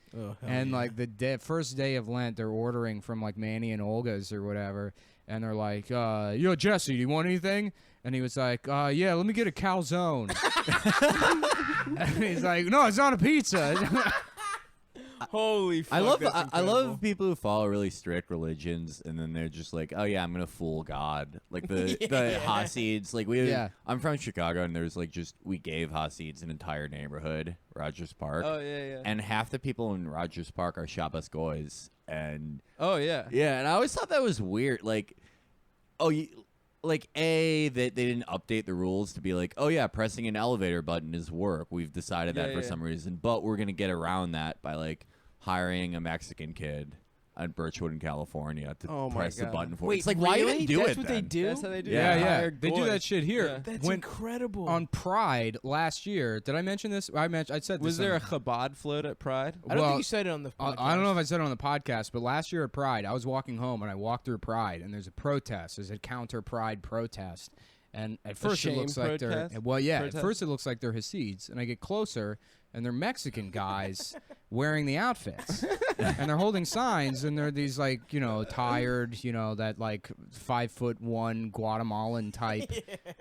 Speaker 1: and like the first day of Lent they're ordering from like Manny and Olga's or whatever, and they're like, yo Jesse, do you want anything? And he was like, yeah, let me get a calzone. And he's like, no, it's not a pizza.
Speaker 3: Holy fuck.
Speaker 8: I love people who follow really strict religions, and then they're just like, oh yeah, I'm gonna fool God. Like the Hasids. Like I'm from Chicago, and there's like we gave Hasids an entire neighborhood, Rogers Park.
Speaker 7: Oh yeah.
Speaker 8: And half the people in Rogers Park are Shabbos goys, and
Speaker 7: yeah.
Speaker 8: And I always thought that was weird. Like, that they didn't update the rules to be like, oh yeah, pressing an elevator button is work. We've decided that for some reason, but we're gonna get around that by like hiring a Mexican kid on Birchwood in California to press the button for it. It's like, why even do
Speaker 3: That's
Speaker 8: it
Speaker 3: what
Speaker 8: then?
Speaker 3: they do?
Speaker 7: That's how they do.
Speaker 1: Yeah. They do that shit here.
Speaker 7: Yeah.
Speaker 3: That's incredible.
Speaker 1: On Pride last year. Did I mention this? I said this.
Speaker 7: Was there a Chabad float at Pride?
Speaker 3: I don't think you said it on the podcast.
Speaker 1: I don't know if I said it on the podcast, but last year at Pride, I was walking home and I walked through Pride, and there's a protest. There's a counter Pride protest. And at first it looks like they're at first it looks like they're Hasids, and I get closer and they're Mexican guys wearing the outfits. And they're holding signs, and they're these like, you know, tired, you know, that like 5'1" Guatemalan type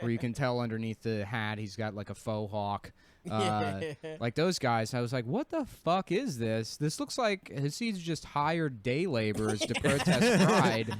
Speaker 1: where you can tell underneath the hat he's got like a faux hawk. Like those guys. I was like, what the fuck is this? This looks like Hasids just hired day laborers to protest Pride.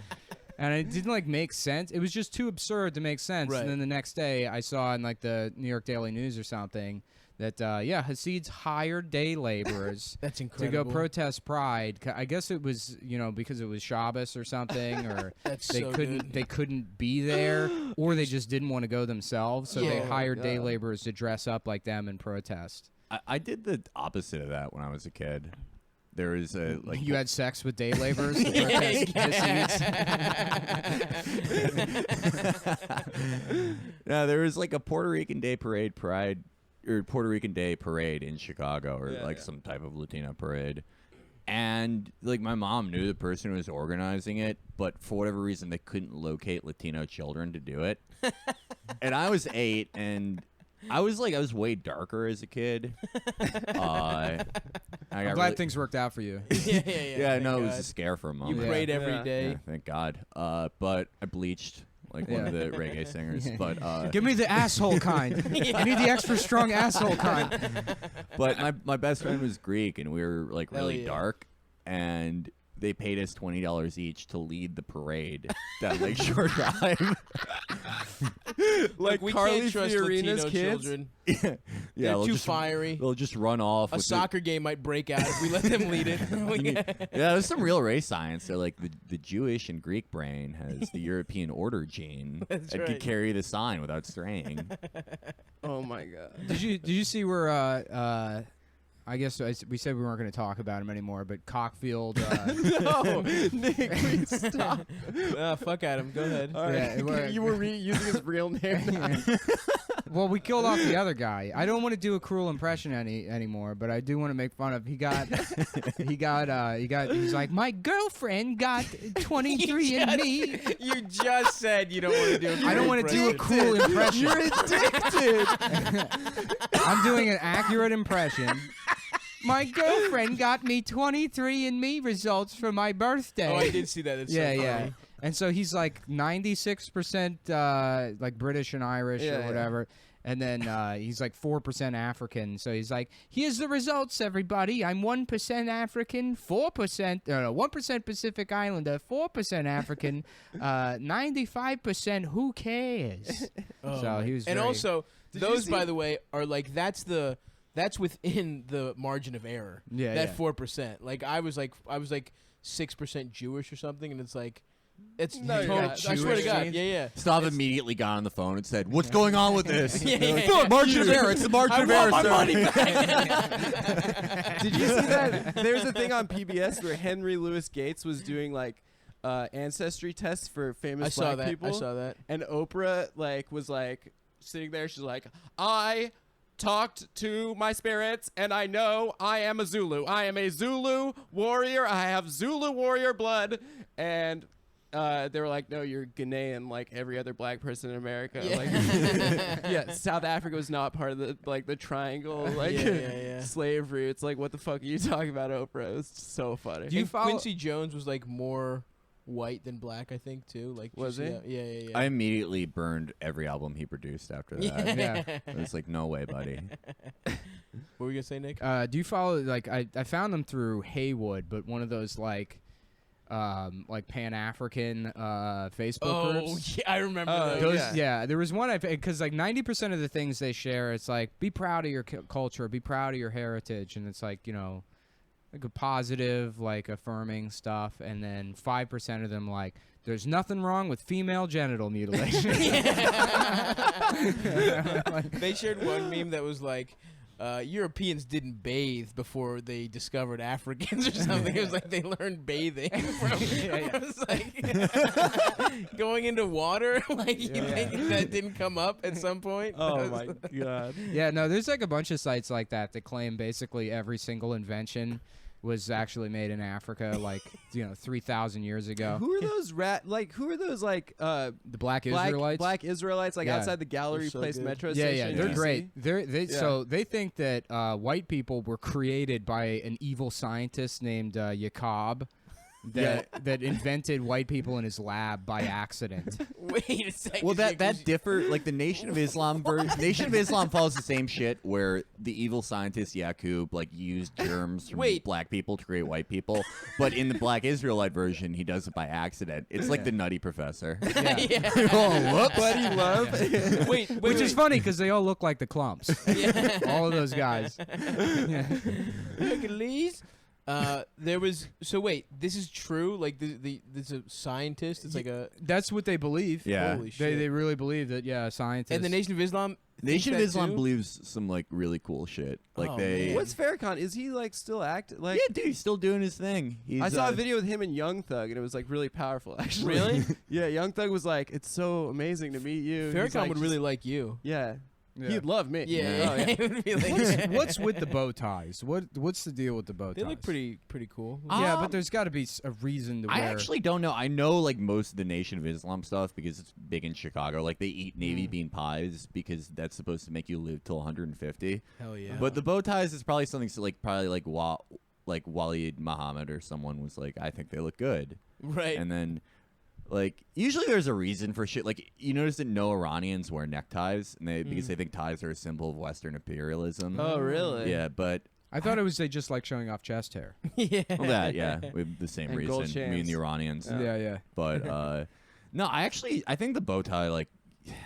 Speaker 1: And it didn't like make sense. It was just too absurd to make sense.
Speaker 3: Right.
Speaker 1: And then the next day, I saw in like the New York Daily News or something that Hasids hired day laborers
Speaker 3: That's
Speaker 1: to
Speaker 3: incredible.
Speaker 1: go protest Pride. I guess it was, you know, because it was Shabbos or something, or they couldn't be there, or they just didn't want to go themselves. So they hired day laborers to dress up like them and protest.
Speaker 8: I did the opposite of that when I was a kid. There was a like
Speaker 1: you had sex with day laborers to protest Hasids.
Speaker 8: No, there was like a Puerto Rican Day Pride or Puerto Rican Day parade in Chicago, or some type of Latino parade. And like my mom knew the person who was organizing it, but for whatever reason they couldn't locate Latino children to do it. And I was 8, and I was way darker as a kid. I'm
Speaker 1: glad things worked out for you.
Speaker 8: Yeah, no, it was a scare for a moment.
Speaker 3: You prayed every day.
Speaker 8: Yeah, thank God. But I bleached like one of the reggae singers. But
Speaker 1: give me the asshole kind. I need the extra strong asshole kind.
Speaker 8: But my best friend was Greek, and we were like really dark, and they paid us $20 each to lead the parade down Lakeshore Drive.
Speaker 3: Like we
Speaker 7: Carly
Speaker 3: can't trust
Speaker 7: Fiorina's
Speaker 3: Latino
Speaker 7: kids?
Speaker 3: children.
Speaker 8: Yeah,
Speaker 3: They're too fiery.
Speaker 8: They'll just run off.
Speaker 3: A soccer game might break out if we let them lead it.
Speaker 8: Yeah, there's some real race science. They're like the Jewish and Greek brain has the European order gene that could carry the sign without straying.
Speaker 7: Oh my god!
Speaker 1: Did you see where I guess we said we weren't going to talk about him anymore, but Cockfield.
Speaker 7: No, Nick, please stop.
Speaker 3: Fuck Adam. Go ahead.
Speaker 7: All right. You were using his real name.
Speaker 1: Well, we killed off the other guy. I don't want to do a cruel impression anymore, but I do want to make fun of. He's like, my girlfriend got 23andMe.
Speaker 3: You just said you don't want to do.
Speaker 1: I don't want to do a cruel impression.
Speaker 7: You're addicted.
Speaker 1: I'm doing an accurate impression. My girlfriend got me 23andMe results for my birthday.
Speaker 3: Oh, I did see that. That's so funny.
Speaker 1: And so he's like 96% like British and Irish or whatever. And then he's like 4% African. So he's like, here's the results, everybody. I'm 1% African, 1% Pacific Islander, 4% African, 95% who cares? So he was
Speaker 3: And also, those, by the way, are like, that's within the margin of error.
Speaker 1: Yeah,
Speaker 3: that 4%. Like I was like 6% Jewish or something, and it's like It's
Speaker 7: No, you're
Speaker 3: total.
Speaker 7: not.
Speaker 3: I swear to God.
Speaker 1: Jews?
Speaker 3: Yeah.
Speaker 8: Stav immediately got on the phone and said, "What's going on with this?"
Speaker 3: Yeah,
Speaker 8: They're like,
Speaker 3: yeah, yeah.
Speaker 8: Margin of error. It's the margin of error.
Speaker 3: my
Speaker 8: sir."
Speaker 3: money back.
Speaker 7: Did you see that? There's a thing on PBS where Henry Louis Gates was doing like ancestry tests for famous
Speaker 3: I saw
Speaker 7: black
Speaker 3: that.
Speaker 7: people.
Speaker 3: I saw that.
Speaker 7: And Oprah was sitting there. She's like, I talked to my spirits, and I know I am a Zulu. I am a Zulu warrior. I have Zulu warrior blood. And they were like, no, you're Ghanaian, like every other black person in America.
Speaker 3: Yeah.
Speaker 7: Like, yeah, South Africa was not part of the triangle,
Speaker 3: Yeah.
Speaker 7: slavery. It's like, what the fuck are you talking about, Oprah? It was so funny.
Speaker 1: Do you
Speaker 3: And
Speaker 1: follow?
Speaker 3: Quincy Jones was like more white than black, I think, too. Like,
Speaker 7: Was
Speaker 3: did you
Speaker 7: he?
Speaker 3: see that? Yeah.
Speaker 8: I immediately burned every album he produced after that.
Speaker 1: Yeah.
Speaker 8: It was like, no way, buddy.
Speaker 3: What were you gonna say, Nick?
Speaker 1: Do you follow? Like, I found them through Haywood, but one of those like Pan African Facebook groups.
Speaker 3: yeah, I remember
Speaker 7: Oh,
Speaker 3: those.
Speaker 1: Those, yeah, there was one because like 90% of the things they share, it's like be proud of your culture, be proud of your heritage, and it's like like a positive, like affirming stuff, and then 5% of them like there's nothing wrong with female genital mutilation.
Speaker 3: They shared one meme that was like, Europeans didn't bathe before they discovered Africans or something. It was like they learned bathing from it was like going into water. Like you think that didn't come up at some point?
Speaker 7: Oh my god.
Speaker 1: Yeah, no, there's like a bunch of sites like that claim basically every single invention was actually made in Africa, like 3,000 years ago.
Speaker 7: Who are those Who are those
Speaker 1: The Black Israelites.
Speaker 7: Black Israelites, like
Speaker 1: Yeah.
Speaker 7: outside the Gallery
Speaker 3: They're so
Speaker 7: Place
Speaker 3: good.
Speaker 7: metro
Speaker 1: Yeah,
Speaker 7: station?
Speaker 1: they're
Speaker 7: in
Speaker 1: great.
Speaker 7: DC?
Speaker 1: So they think that white people were created by an evil scientist named Jacob that invented white people in his lab by accident.
Speaker 3: Wait a second.
Speaker 8: Well, that differ like the Nation of Islam Nation of Islam follows the same shit where the evil scientist Yaqub like used germs from
Speaker 3: Wait.
Speaker 8: black people to create white people, but in the Black Israelite version, he does it by accident. It's like the Nutty Professor.
Speaker 1: Yeah.
Speaker 8: Oh, whoops!
Speaker 7: Buddy Love.
Speaker 3: wait,
Speaker 1: Which is funny because they all look like the Clumps. All of those guys.
Speaker 3: Hercules. There was wait, this is true? Like there's a scientist. It's like a
Speaker 1: That's what they believe.
Speaker 8: Yeah.
Speaker 3: holy shit.
Speaker 1: They really believe that, scientists.
Speaker 3: and the Nation of Islam.
Speaker 8: Nation of
Speaker 3: thinks that
Speaker 8: Islam
Speaker 3: too?
Speaker 8: believes some like really cool shit. Like
Speaker 3: Oh,
Speaker 8: they,
Speaker 3: man.
Speaker 7: What's Farrakhan? Is he like still acting? Like
Speaker 8: yeah, dude, he's still doing his thing. He's,
Speaker 7: I saw a video with him and Young Thug, and it was like really powerful. Actually,
Speaker 3: Really?
Speaker 7: Yeah, Young Thug was like, "It's so amazing to meet you." He's
Speaker 3: Farrakhan
Speaker 7: like,
Speaker 3: would really like you.
Speaker 7: Yeah.
Speaker 1: Yeah.
Speaker 7: He'd love me.
Speaker 3: Yeah.
Speaker 7: Oh, yeah.
Speaker 3: It would be like-
Speaker 1: What's with the bow ties? What's the deal with the bow ties?
Speaker 3: They look pretty cool.
Speaker 1: Yeah, but there's got to be a reason to wear.
Speaker 8: I actually don't know. I know like most of the Nation of Islam stuff because it's big in Chicago. Like they eat navy bean pies because that's supposed to make you live till 150.
Speaker 3: Hell yeah.
Speaker 8: But the bow ties is probably something so like Waleed Muhammad or someone was like, I think they look good.
Speaker 3: right.
Speaker 8: And then like usually there's a reason for shit. Like you notice that no Iranians wear neckties and because they think ties are a symbol of Western imperialism.
Speaker 7: Oh, really?
Speaker 8: Yeah, but
Speaker 1: I thought it was they just like showing off chest hair.
Speaker 3: yeah.
Speaker 8: well, that we have the same
Speaker 7: And gold
Speaker 8: reason. Me and
Speaker 7: chains.
Speaker 8: the Iranians.
Speaker 1: Yeah.
Speaker 8: But no, I think the bow tie, like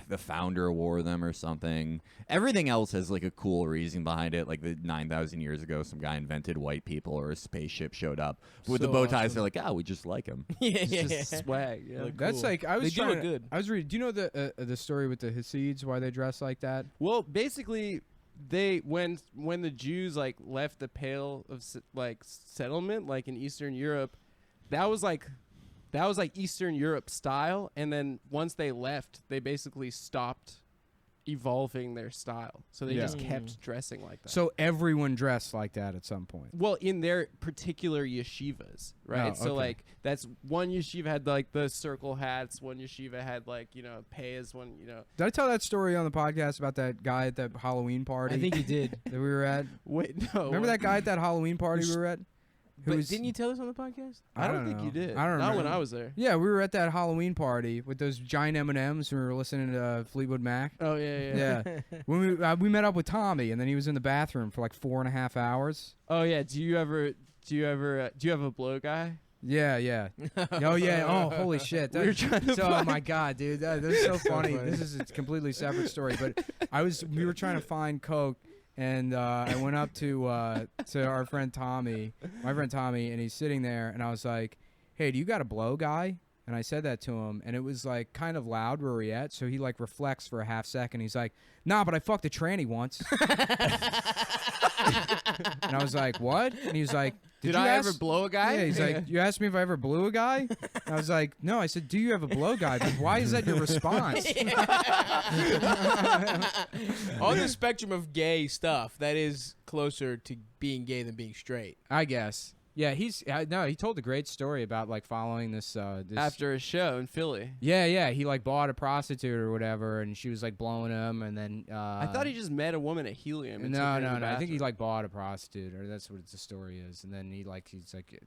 Speaker 8: the founder wore them or something. Everything else has like a cool reason behind it. Like the 9,000 years ago, some guy invented white people or a spaceship showed up. But with the
Speaker 3: So
Speaker 8: bow ties,
Speaker 3: awesome.
Speaker 8: they're like, we just like them.
Speaker 3: yeah.
Speaker 7: Just swag. Yeah.
Speaker 3: Look
Speaker 1: That's
Speaker 3: cool.
Speaker 1: like I was
Speaker 3: They do
Speaker 1: trying
Speaker 3: look
Speaker 1: to-
Speaker 3: good.
Speaker 1: I was reading. Do you know the story with the Hasids? Why they dress like that?
Speaker 7: Well, basically, when the Jews like left the Pale of settlement, like in Eastern Europe, that was like Eastern Europe style. And then once they left, they basically stopped evolving their style, so they
Speaker 1: Yeah.
Speaker 7: just kept dressing like that.
Speaker 1: So everyone dressed like that at some point.
Speaker 7: Well, in their particular yeshivas, right?
Speaker 1: Oh,
Speaker 7: So
Speaker 1: okay.
Speaker 7: like that's one yeshiva had like the circle hats, one yeshiva had like payas, one
Speaker 1: Did I tell that story on the podcast about that guy at that Halloween party?
Speaker 3: I think you did.
Speaker 1: that we were at.
Speaker 7: wait no.
Speaker 1: Remember that guy at that Halloween party we were at?
Speaker 3: But didn't you tell us on the podcast?
Speaker 7: I don't think
Speaker 1: know.
Speaker 7: you did.
Speaker 1: I don't
Speaker 7: Not when
Speaker 1: remember.
Speaker 7: I was there.
Speaker 1: Yeah, we were at that Halloween party with those giant M&Ms. We were listening to Fleetwood Mac.
Speaker 7: Oh yeah.
Speaker 1: Yeah, when we met up with Tommy, and then he was in the bathroom for like 4.5 hours.
Speaker 7: Oh yeah. Do you have a blow guy?
Speaker 1: Yeah. Oh yeah. Oh holy shit.
Speaker 7: We were trying to
Speaker 1: Oh my god, dude, that's so funny.
Speaker 3: funny.
Speaker 1: This is a completely separate story, but we were trying to find coke, and I went up to our friend Tommy, my friend Tommy, and he's sitting there, and I was like, "Hey, do you got a blow guy?" And I said that to him, and it was like kind of loud where we at. So he like reflects for a half second. He's like, "Nah, but I fucked a tranny once." And I was like, "What?" And he was like,
Speaker 7: Did I ever blow a guy?
Speaker 1: Yeah, he's like, "You asked me if I ever blew a guy?" And I was like, "No." I said, "Do you have a blow guy?" But why is that your response?
Speaker 3: On the spectrum of gay stuff, that is closer to being gay than being straight.
Speaker 1: I guess. Yeah, he told a great story about like following this
Speaker 7: After a show in Philly.
Speaker 1: Yeah, he like bought a prostitute or whatever, and she was like blowing him, and then
Speaker 7: I thought he just met a woman at Helium. And
Speaker 1: No.
Speaker 7: took her in the
Speaker 1: I think he
Speaker 7: bathroom.
Speaker 1: like bought a prostitute, or that's what the story is. And then he's like,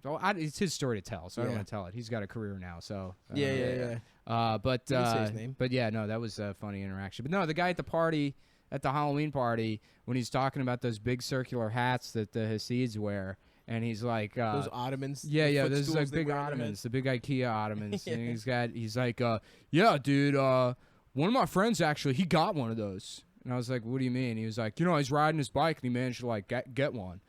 Speaker 1: well, it's his story to tell, so I don't
Speaker 3: Yeah.
Speaker 1: want to tell it. He's got a career now, so
Speaker 3: Yeah.
Speaker 1: But
Speaker 3: You can say his name.
Speaker 1: but yeah, no, that was a funny interaction. But no, the guy at the party, at the Halloween party, when he's talking about those big circular hats that the Hasids wear. And he's like,
Speaker 3: Those ottomans.
Speaker 1: yeah,
Speaker 3: the
Speaker 1: those
Speaker 3: footstools
Speaker 1: like
Speaker 3: they
Speaker 1: big
Speaker 3: wear on their
Speaker 1: ottomans,
Speaker 3: heads.
Speaker 1: the big IKEA ottomans. And he's like, yeah, dude, one of my friends actually, he got one of those. And I was like, what do you mean? He was like, he's riding his bike and he managed to like get one.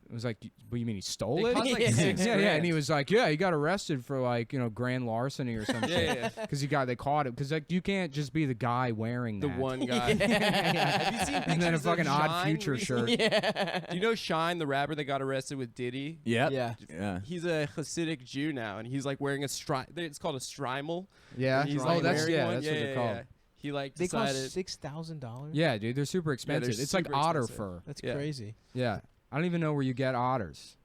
Speaker 1: I was like, what do you mean he stole
Speaker 7: They
Speaker 1: it?
Speaker 7: cost, like,
Speaker 1: yeah,
Speaker 7: $6
Speaker 1: yeah,
Speaker 7: grand.
Speaker 1: And he was like, yeah, he got arrested for like, grand larceny or something.
Speaker 7: Yeah.
Speaker 1: Because they caught him. Because like you can't just be the guy wearing
Speaker 7: The
Speaker 1: that.
Speaker 7: one guy. Have you seen pictures
Speaker 1: And then a
Speaker 7: of
Speaker 1: fucking Odd
Speaker 7: Shine
Speaker 1: Future
Speaker 7: recently?
Speaker 1: shirt.
Speaker 7: Do you know Shine, the rapper that got arrested with Diddy?
Speaker 8: Yep.
Speaker 3: Yeah.
Speaker 8: Yeah.
Speaker 7: He's a Hasidic Jew now, and he's like wearing a it's called a strimel.
Speaker 1: Yeah.
Speaker 7: And he's
Speaker 1: Oh,
Speaker 7: like
Speaker 1: that's
Speaker 7: wearing one.
Speaker 1: that's what they're called.
Speaker 7: He like
Speaker 3: They cost
Speaker 7: decided.
Speaker 3: $6,000.
Speaker 1: Yeah, dude, they're super expensive.
Speaker 7: they're
Speaker 1: it's like
Speaker 7: super
Speaker 1: otter
Speaker 7: expensive.
Speaker 1: fur.
Speaker 3: That's
Speaker 7: Yeah.
Speaker 3: crazy.
Speaker 1: Yeah. I don't even know where you get otters.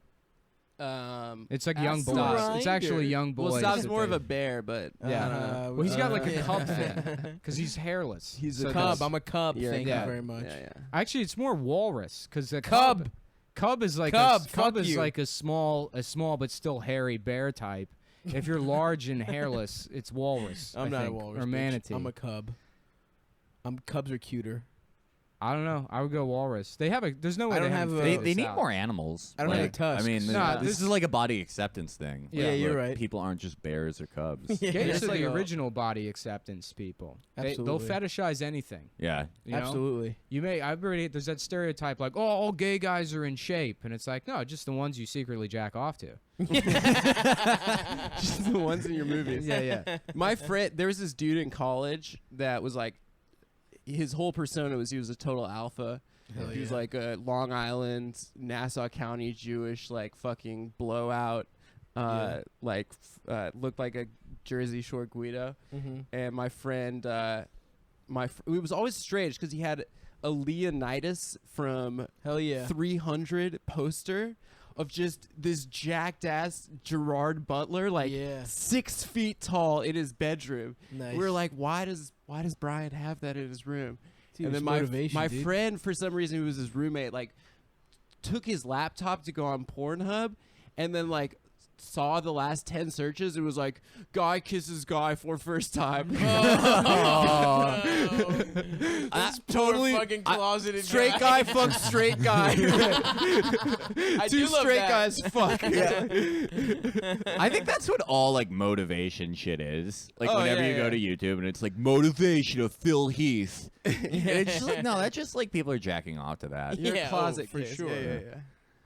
Speaker 1: It's like young
Speaker 7: Ask
Speaker 1: boys.
Speaker 7: Stop.
Speaker 1: It's actually young boys.
Speaker 7: Well, Stav's
Speaker 1: that
Speaker 7: more of
Speaker 1: they-
Speaker 7: a bear, but
Speaker 1: Yeah.
Speaker 7: I don't know.
Speaker 1: Well, he's got like a cub thing because he's hairless.
Speaker 3: He's
Speaker 1: So
Speaker 3: a
Speaker 1: that's-
Speaker 3: cub. I'm a cub.
Speaker 7: You're a
Speaker 3: Thank
Speaker 1: cub.
Speaker 3: you very much.
Speaker 7: Yeah.
Speaker 1: Actually, it's more walrus because the
Speaker 3: Cub.
Speaker 1: Cub is like
Speaker 3: Cub,
Speaker 1: cub
Speaker 3: fuck
Speaker 1: is
Speaker 3: you.
Speaker 1: like a small but still hairy bear type. If you're large and hairless, it's walrus.
Speaker 3: I'm
Speaker 1: I
Speaker 3: not
Speaker 1: think,
Speaker 3: a walrus.
Speaker 1: or
Speaker 3: bitch.
Speaker 1: manatee.
Speaker 3: I'm a cub. Cubs are cuter.
Speaker 1: I don't know. I would go walrus. They have a. There's no way
Speaker 3: I don't
Speaker 1: they
Speaker 3: have
Speaker 1: haven't
Speaker 3: a-
Speaker 8: They
Speaker 1: figured this
Speaker 8: need
Speaker 1: out.
Speaker 8: more animals.
Speaker 3: I don't have tusks.
Speaker 8: I mean,
Speaker 1: No,
Speaker 8: this is like a body acceptance thing.
Speaker 1: Yeah,
Speaker 8: Like,
Speaker 3: you're
Speaker 8: look,
Speaker 3: right.
Speaker 8: People aren't just bears or cubs.
Speaker 3: Yeah.
Speaker 1: Gays
Speaker 7: It's
Speaker 1: are
Speaker 7: like
Speaker 1: the
Speaker 7: a-
Speaker 1: original body acceptance people. They'll
Speaker 3: Absolutely.
Speaker 1: fetishize anything.
Speaker 8: Yeah.
Speaker 1: You know?
Speaker 3: Absolutely.
Speaker 1: There's that stereotype like, oh, all gay guys are in shape, and it's like, no, just the ones you secretly jack off to.
Speaker 7: Just the ones in your movies.
Speaker 1: Yeah.
Speaker 7: My friend, there was this dude in college that was like, his whole persona was he was a total alpha. He was like a Long Island, Nassau County Jewish, like fucking blowout, looked like a Jersey Shore Guido.
Speaker 3: Mm-hmm.
Speaker 7: And my friend, it was always strange because he had a Leonidas from
Speaker 3: Hell yeah.
Speaker 7: 300 poster of just this jacked ass Gerard Butler, like
Speaker 3: Yeah.
Speaker 7: 6 feet tall in his bedroom.
Speaker 3: Nice.
Speaker 7: We were like, why does Brian have that in his room?
Speaker 3: Dude,
Speaker 7: And
Speaker 3: it's
Speaker 7: then
Speaker 3: motivation,
Speaker 7: my
Speaker 3: dude.
Speaker 7: friend, for some reason, who was his roommate, like took his laptop to go on Pornhub, and then like saw the last 10 searches. It was like guy kisses guy for first time. That's totally
Speaker 3: fucking closeted
Speaker 7: straight guy fucks straight guy.
Speaker 3: I do
Speaker 7: Two
Speaker 3: love
Speaker 7: straight
Speaker 3: that.
Speaker 7: guys fuck.
Speaker 8: I think that's what all like motivation shit is. Like
Speaker 7: Oh,
Speaker 8: whenever
Speaker 7: yeah,
Speaker 8: you go
Speaker 7: yeah.
Speaker 8: to YouTube and it's like motivation of Phil Heath. And it's just like no, that's just like people are jacking off to that.
Speaker 7: You're
Speaker 3: Yeah,
Speaker 7: a closet
Speaker 3: for
Speaker 7: kiss.
Speaker 3: sure.
Speaker 7: Yeah.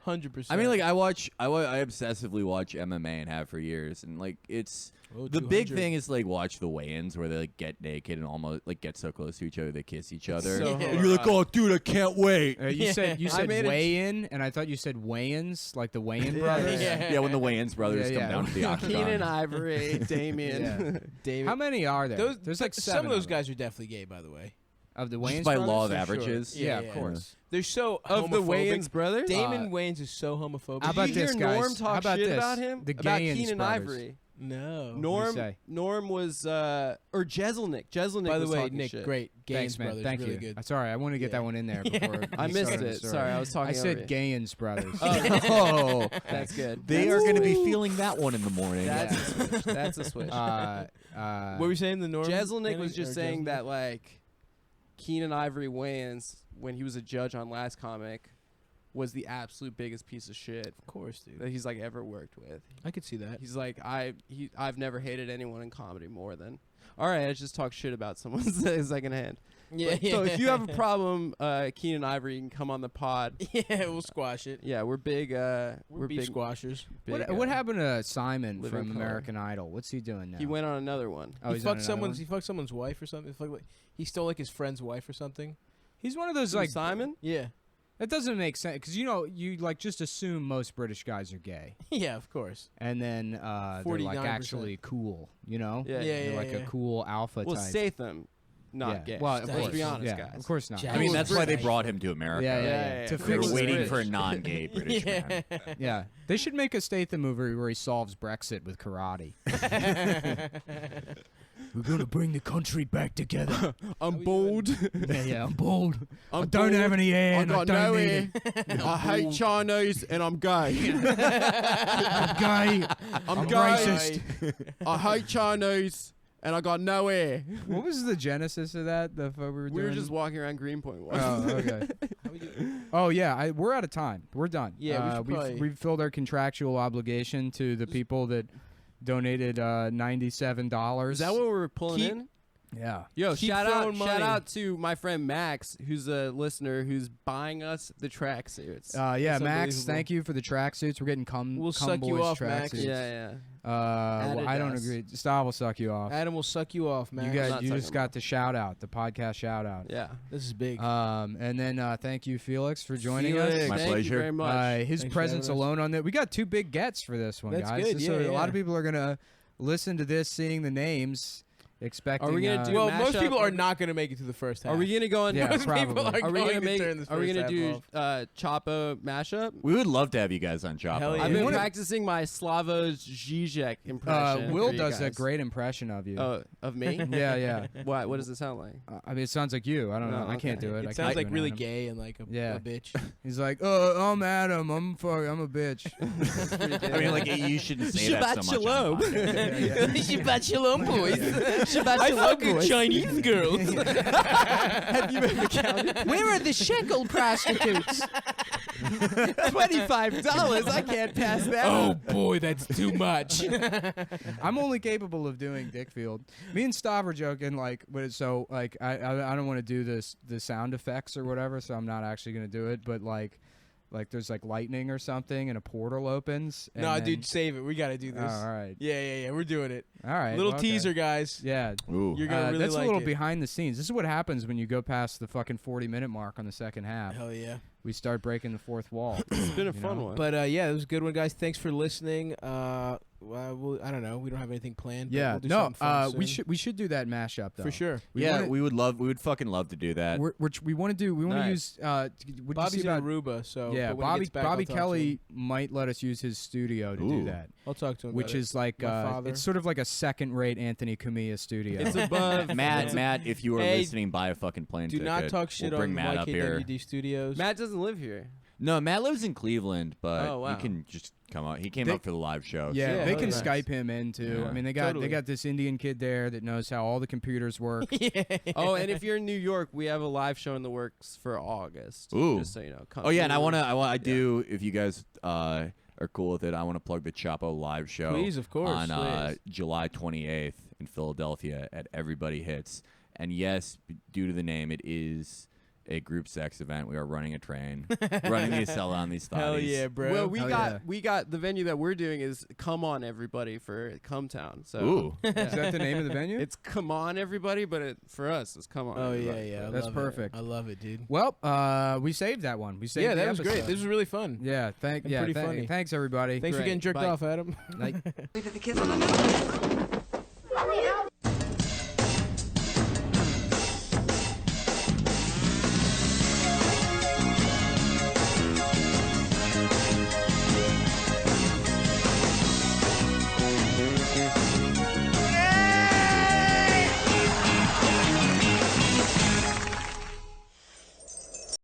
Speaker 3: 100%.
Speaker 8: I mean, like I obsessively watch MMA and have for years, and like it's
Speaker 3: Oh,
Speaker 8: the big
Speaker 3: 200.
Speaker 8: thing is like watch the weigh-ins where they like get naked and almost like get so close to each other they kiss each other.
Speaker 7: so
Speaker 8: And you're like, oh, dude, I can't wait.
Speaker 1: You said
Speaker 7: I made a-
Speaker 1: weigh-in, and I thought you said weigh-ins, like the Weigh-in brothers.
Speaker 8: Yeah, when the weigh-ins brothers
Speaker 1: Yeah,
Speaker 8: come down to the octagon.
Speaker 7: Keenan Ivory, Damien.
Speaker 1: Yeah.
Speaker 3: David.
Speaker 1: How many are there?
Speaker 3: Those,
Speaker 1: There's like
Speaker 3: some
Speaker 1: seven
Speaker 3: of those
Speaker 1: them.
Speaker 3: guys are definitely gay, by the way.
Speaker 1: Of the
Speaker 8: Just
Speaker 1: Wayans
Speaker 8: by
Speaker 1: brothers?
Speaker 8: law of
Speaker 3: For sure.
Speaker 8: averages.
Speaker 1: Yeah,
Speaker 3: Yeah,
Speaker 1: of course.
Speaker 3: They're so
Speaker 7: Of the
Speaker 3: homophobic.
Speaker 7: Wayans brothers?
Speaker 3: Damon Wayans is so homophobic.
Speaker 1: How about
Speaker 7: Did you
Speaker 1: this,
Speaker 7: hear
Speaker 1: guys?
Speaker 7: Norm
Speaker 1: How
Speaker 7: talk
Speaker 1: about
Speaker 7: shit
Speaker 1: this?
Speaker 7: about him?
Speaker 1: The
Speaker 7: About
Speaker 1: Gayans
Speaker 7: Keenan
Speaker 1: brothers.
Speaker 7: Ivory.
Speaker 3: No.
Speaker 1: What'd you say?
Speaker 7: Norm was or Jeselnik. Jeselnik
Speaker 3: By the
Speaker 7: was
Speaker 3: way,
Speaker 7: talking
Speaker 3: Nick,
Speaker 7: shit.
Speaker 3: great.
Speaker 1: Thanks,
Speaker 3: Gayans
Speaker 1: man.
Speaker 3: brothers,
Speaker 1: Thank
Speaker 3: really
Speaker 1: you.
Speaker 3: good.
Speaker 1: Sorry, I want to get that one in there before.
Speaker 7: I
Speaker 1: we
Speaker 7: missed
Speaker 1: started the
Speaker 7: it.
Speaker 1: story.
Speaker 7: Sorry, I was talking
Speaker 1: I said
Speaker 7: over you.
Speaker 1: Gayans brothers.
Speaker 8: Oh,
Speaker 7: That's good.
Speaker 8: they are going to be feeling that one in the morning.
Speaker 7: That's a switch. That's a switch.
Speaker 3: What were you saying? The Norm?
Speaker 7: Jeselnik was just
Speaker 3: or
Speaker 7: saying
Speaker 3: Jeselnik?
Speaker 7: that like Keenan Ivory Wayans, when he was a judge on Last Comic, was the absolute biggest piece of shit
Speaker 3: Of course, dude.
Speaker 7: that he's like ever worked with.
Speaker 3: I could see that.
Speaker 7: He's like I've never hated anyone in comedy more than. All right, I just talk shit about someone secondhand.
Speaker 3: Yeah,
Speaker 7: So if you have a problem, Keenan Ivory, you can come on the pod.
Speaker 3: Yeah, we'll squash it.
Speaker 7: Yeah, we're big.
Speaker 3: We're beef squashers.
Speaker 7: Big,
Speaker 1: What happened to Simon
Speaker 7: living
Speaker 1: from
Speaker 7: color.
Speaker 1: American Idol? What's he doing now?
Speaker 7: He went on another one.
Speaker 1: Oh,
Speaker 3: he
Speaker 1: he's on
Speaker 3: fucked
Speaker 1: another one?
Speaker 3: He fucked someone's wife or something. He stole like his friend's wife or something.
Speaker 1: He's one of those
Speaker 7: Who,
Speaker 1: like
Speaker 7: Simon.
Speaker 3: Yeah.
Speaker 1: That doesn't make sense because you like just assume most British guys are gay,
Speaker 3: Yeah, of course.
Speaker 1: and then they're like
Speaker 3: 49%.
Speaker 1: actually cool. You know?
Speaker 7: Yeah,
Speaker 1: They're like a cool alpha
Speaker 7: Well,
Speaker 1: type.
Speaker 7: Statham, not
Speaker 1: yeah.
Speaker 7: gay.
Speaker 1: Well, of
Speaker 7: Let's
Speaker 1: course.
Speaker 7: be honest,
Speaker 1: yeah,
Speaker 7: guys.
Speaker 1: of course not.
Speaker 8: I mean, that's why they
Speaker 3: British.
Speaker 8: brought him to America.
Speaker 1: Yeah.
Speaker 7: To
Speaker 8: They
Speaker 7: fix
Speaker 8: were
Speaker 7: the
Speaker 8: waiting
Speaker 7: British.
Speaker 8: for a non-gay British man.
Speaker 1: Yeah, they should make a Statham movie where he solves Brexit with karate. We're gonna bring the country back together.
Speaker 7: I'm bold.
Speaker 1: yeah, I'm bold.
Speaker 7: I'm
Speaker 1: I don't have any hair.
Speaker 7: I
Speaker 1: and I
Speaker 7: got
Speaker 1: don't
Speaker 7: no
Speaker 1: need
Speaker 7: hair.
Speaker 1: it.
Speaker 7: I hate Chinese and I'm gay.
Speaker 1: I'm gay.
Speaker 7: I'm gay.
Speaker 1: racist.
Speaker 7: I hate Chinese and I got no hair.
Speaker 1: What was the genesis of that? The we were
Speaker 7: We were
Speaker 1: doing?
Speaker 7: just walking around Greenpoint.
Speaker 1: Oh, okay. Oh yeah, we're out of time. We're done.
Speaker 3: Yeah, we should probably-
Speaker 1: we've filled our contractual obligation to the people that donated $97.
Speaker 7: Is that what we're pulling in?
Speaker 1: Yeah.
Speaker 7: Yo,
Speaker 3: Keep
Speaker 7: shout
Speaker 3: throwing money.
Speaker 7: out to my friend Max, who's a listener, who's buying us the tracksuits.
Speaker 1: Yeah,
Speaker 7: It's
Speaker 1: Max,
Speaker 7: unbelievable.
Speaker 1: thank you for the tracksuits. We're getting
Speaker 3: We'll suck you
Speaker 1: boys
Speaker 3: off, Max.
Speaker 1: tracksuits.
Speaker 7: Yeah.
Speaker 1: Well, I don't
Speaker 3: Adidas.
Speaker 1: agree. Stav will suck you off.
Speaker 3: Adam will suck you off, man.
Speaker 1: You
Speaker 7: not
Speaker 1: guys, you
Speaker 7: sucking
Speaker 1: just
Speaker 7: him
Speaker 1: got
Speaker 7: off.
Speaker 1: the shout out, the podcast shout out.
Speaker 7: Yeah.
Speaker 3: This is big.
Speaker 1: And then thank you, Felix, for joining
Speaker 7: Felix,
Speaker 1: us.
Speaker 8: My
Speaker 7: thank
Speaker 8: pleasure.
Speaker 7: you very much.
Speaker 1: His
Speaker 3: Thanks for
Speaker 1: presence
Speaker 3: having us.
Speaker 1: alone on that. We got two big gets for this one,
Speaker 3: That's
Speaker 1: guys.
Speaker 3: good,
Speaker 1: So
Speaker 3: yeah,
Speaker 1: a lot
Speaker 3: yeah.
Speaker 1: of people are gonna listen to this, seeing the names, expecting.
Speaker 7: Are we gonna do
Speaker 3: well, most
Speaker 7: mashup?
Speaker 3: people are not going to make it to the first half.
Speaker 7: Are we gonna go on?
Speaker 1: Yeah,
Speaker 3: Most people
Speaker 1: probably.
Speaker 3: are
Speaker 7: Are we
Speaker 3: going
Speaker 7: gonna
Speaker 3: to
Speaker 7: make?
Speaker 3: turn this
Speaker 7: Are we
Speaker 3: first
Speaker 7: gonna
Speaker 3: half
Speaker 7: do
Speaker 3: off.
Speaker 7: Chapo mashup?
Speaker 8: We would love to have you guys on Chapo.
Speaker 3: Hell yeah.
Speaker 7: I've been
Speaker 1: wanna-
Speaker 7: practicing my Slavoj Žižek impression.
Speaker 1: Will
Speaker 7: for you
Speaker 1: does a
Speaker 7: guys.
Speaker 1: great impression of you.
Speaker 7: Oh, of me?
Speaker 1: Yeah.
Speaker 7: What? What does it sound like?
Speaker 1: I mean, it sounds like you. I don't know.
Speaker 7: Oh,
Speaker 1: I can't
Speaker 7: okay.
Speaker 1: do it. I
Speaker 3: It
Speaker 1: can't
Speaker 3: sounds
Speaker 1: do
Speaker 3: like
Speaker 1: an
Speaker 3: really
Speaker 1: Adam.
Speaker 3: gay and like a
Speaker 1: Yeah.
Speaker 3: bitch.
Speaker 1: He's like, I'm Adam. I'm a bitch.
Speaker 8: I mean, like, you shouldn't say that so much. On the podcast.
Speaker 3: Shabbat shalom, boys.
Speaker 7: Shabbat
Speaker 3: I
Speaker 7: shalom,
Speaker 3: fuck with
Speaker 7: boys.
Speaker 3: Chinese girls.
Speaker 7: Have you ever counted?
Speaker 3: Where are the shekel prostitutes?
Speaker 7: $25. I can't pass that.
Speaker 3: Oh boy, that's too much.
Speaker 1: I'm only capable of doing Dickfield. Me and Stav were joking, like, so like I don't want to do the sound effects or whatever, so I'm not actually gonna do it. But like there's like lightning or something, and a portal opens. And
Speaker 3: No,
Speaker 1: then-
Speaker 3: dude, save it. We got to do this.
Speaker 1: Oh, all right.
Speaker 3: Yeah. We're doing it.
Speaker 1: All right.
Speaker 3: Little
Speaker 1: well, okay.
Speaker 3: teaser, guys.
Speaker 1: Yeah.
Speaker 8: Ooh.
Speaker 3: You're gonna really
Speaker 1: that's
Speaker 3: like
Speaker 1: a little
Speaker 3: it.
Speaker 1: behind the scenes. This is what happens when you go past the fucking 40-minute mark on the second half.
Speaker 3: Hell yeah.
Speaker 1: We start breaking the fourth wall.
Speaker 7: It's been a
Speaker 1: You
Speaker 7: fun
Speaker 1: know?
Speaker 7: one.
Speaker 3: But yeah, it was a good one, guys. Thanks for listening. Well, I don't know. We don't have anything planned. But
Speaker 1: Yeah.
Speaker 3: we'll do
Speaker 1: No.
Speaker 3: something fun
Speaker 1: We
Speaker 3: soon.
Speaker 1: should do that mashup though.
Speaker 3: for sure.
Speaker 8: We would fucking love to do that.
Speaker 1: We want to
Speaker 7: Nice.
Speaker 1: use. Would
Speaker 3: Bobby's
Speaker 1: you see
Speaker 3: in
Speaker 1: about,
Speaker 3: Aruba, so
Speaker 1: Yeah,
Speaker 3: but when he gets back,
Speaker 1: Bobby
Speaker 3: I'll talk to
Speaker 1: Kelly
Speaker 3: him.
Speaker 1: might let us use his studio to do
Speaker 8: Ooh.
Speaker 1: that,
Speaker 3: I'll talk to him.
Speaker 1: which
Speaker 3: about
Speaker 1: is like
Speaker 3: My father.
Speaker 1: it's sort of like a second-rate Anthony Cumia studio.
Speaker 7: It's above.
Speaker 8: Matt, if you are
Speaker 3: Hey,
Speaker 8: listening, buy a fucking plane
Speaker 3: Do
Speaker 8: ticket.
Speaker 3: not talk shit
Speaker 8: we'll bring
Speaker 3: on
Speaker 8: Matt up here.
Speaker 3: YKWd Studios.
Speaker 7: Matt doesn't live here.
Speaker 8: No, Matt lives in Cleveland, but
Speaker 7: Oh, wow.
Speaker 8: you can just come out. He came
Speaker 1: They-
Speaker 8: up for the live show.
Speaker 1: yeah,
Speaker 3: Yeah,
Speaker 1: they
Speaker 3: hell
Speaker 1: can
Speaker 3: yeah.
Speaker 1: Skype him in too.
Speaker 8: Yeah.
Speaker 1: I mean, they got
Speaker 7: Totally.
Speaker 1: this Indian kid there that knows how all the computers work.
Speaker 7: Oh, and if you're in New York, we have a live show in the works for August.
Speaker 8: Ooh.
Speaker 7: Just so you know. Come
Speaker 8: Oh yeah, and
Speaker 7: through.
Speaker 8: I do. If you guys are cool with it, I want to plug the Chapo live show.
Speaker 3: Please, of course,
Speaker 8: on
Speaker 3: please.
Speaker 8: July 28th in Philadelphia at Everybody Hits. And yes, due to the name, it is a group sex event. We are running a train, running the Acela on these thotties.
Speaker 3: Hell yeah, bro.
Speaker 7: Well,
Speaker 1: Hell
Speaker 7: we got the venue that we're doing is Come On Everybody for Come Town. So
Speaker 8: Ooh.
Speaker 1: Is that the name of the venue?
Speaker 7: it's Come On Everybody, but for us it's Come On.
Speaker 3: Oh
Speaker 7: Everybody.
Speaker 3: yeah. I
Speaker 1: That's
Speaker 3: love
Speaker 1: perfect.
Speaker 3: It. I love it, dude.
Speaker 1: Well, we saved that one. We saved
Speaker 3: Yeah,
Speaker 1: the
Speaker 3: that was great.
Speaker 1: episode.
Speaker 3: This was really fun.
Speaker 1: Yeah,
Speaker 3: And pretty funny.
Speaker 1: thanks everybody.
Speaker 3: Thanks for
Speaker 7: Great.
Speaker 3: getting jerked
Speaker 7: Bye.
Speaker 3: off, Adam.
Speaker 1: Like-
Speaker 6: Leave the kids on the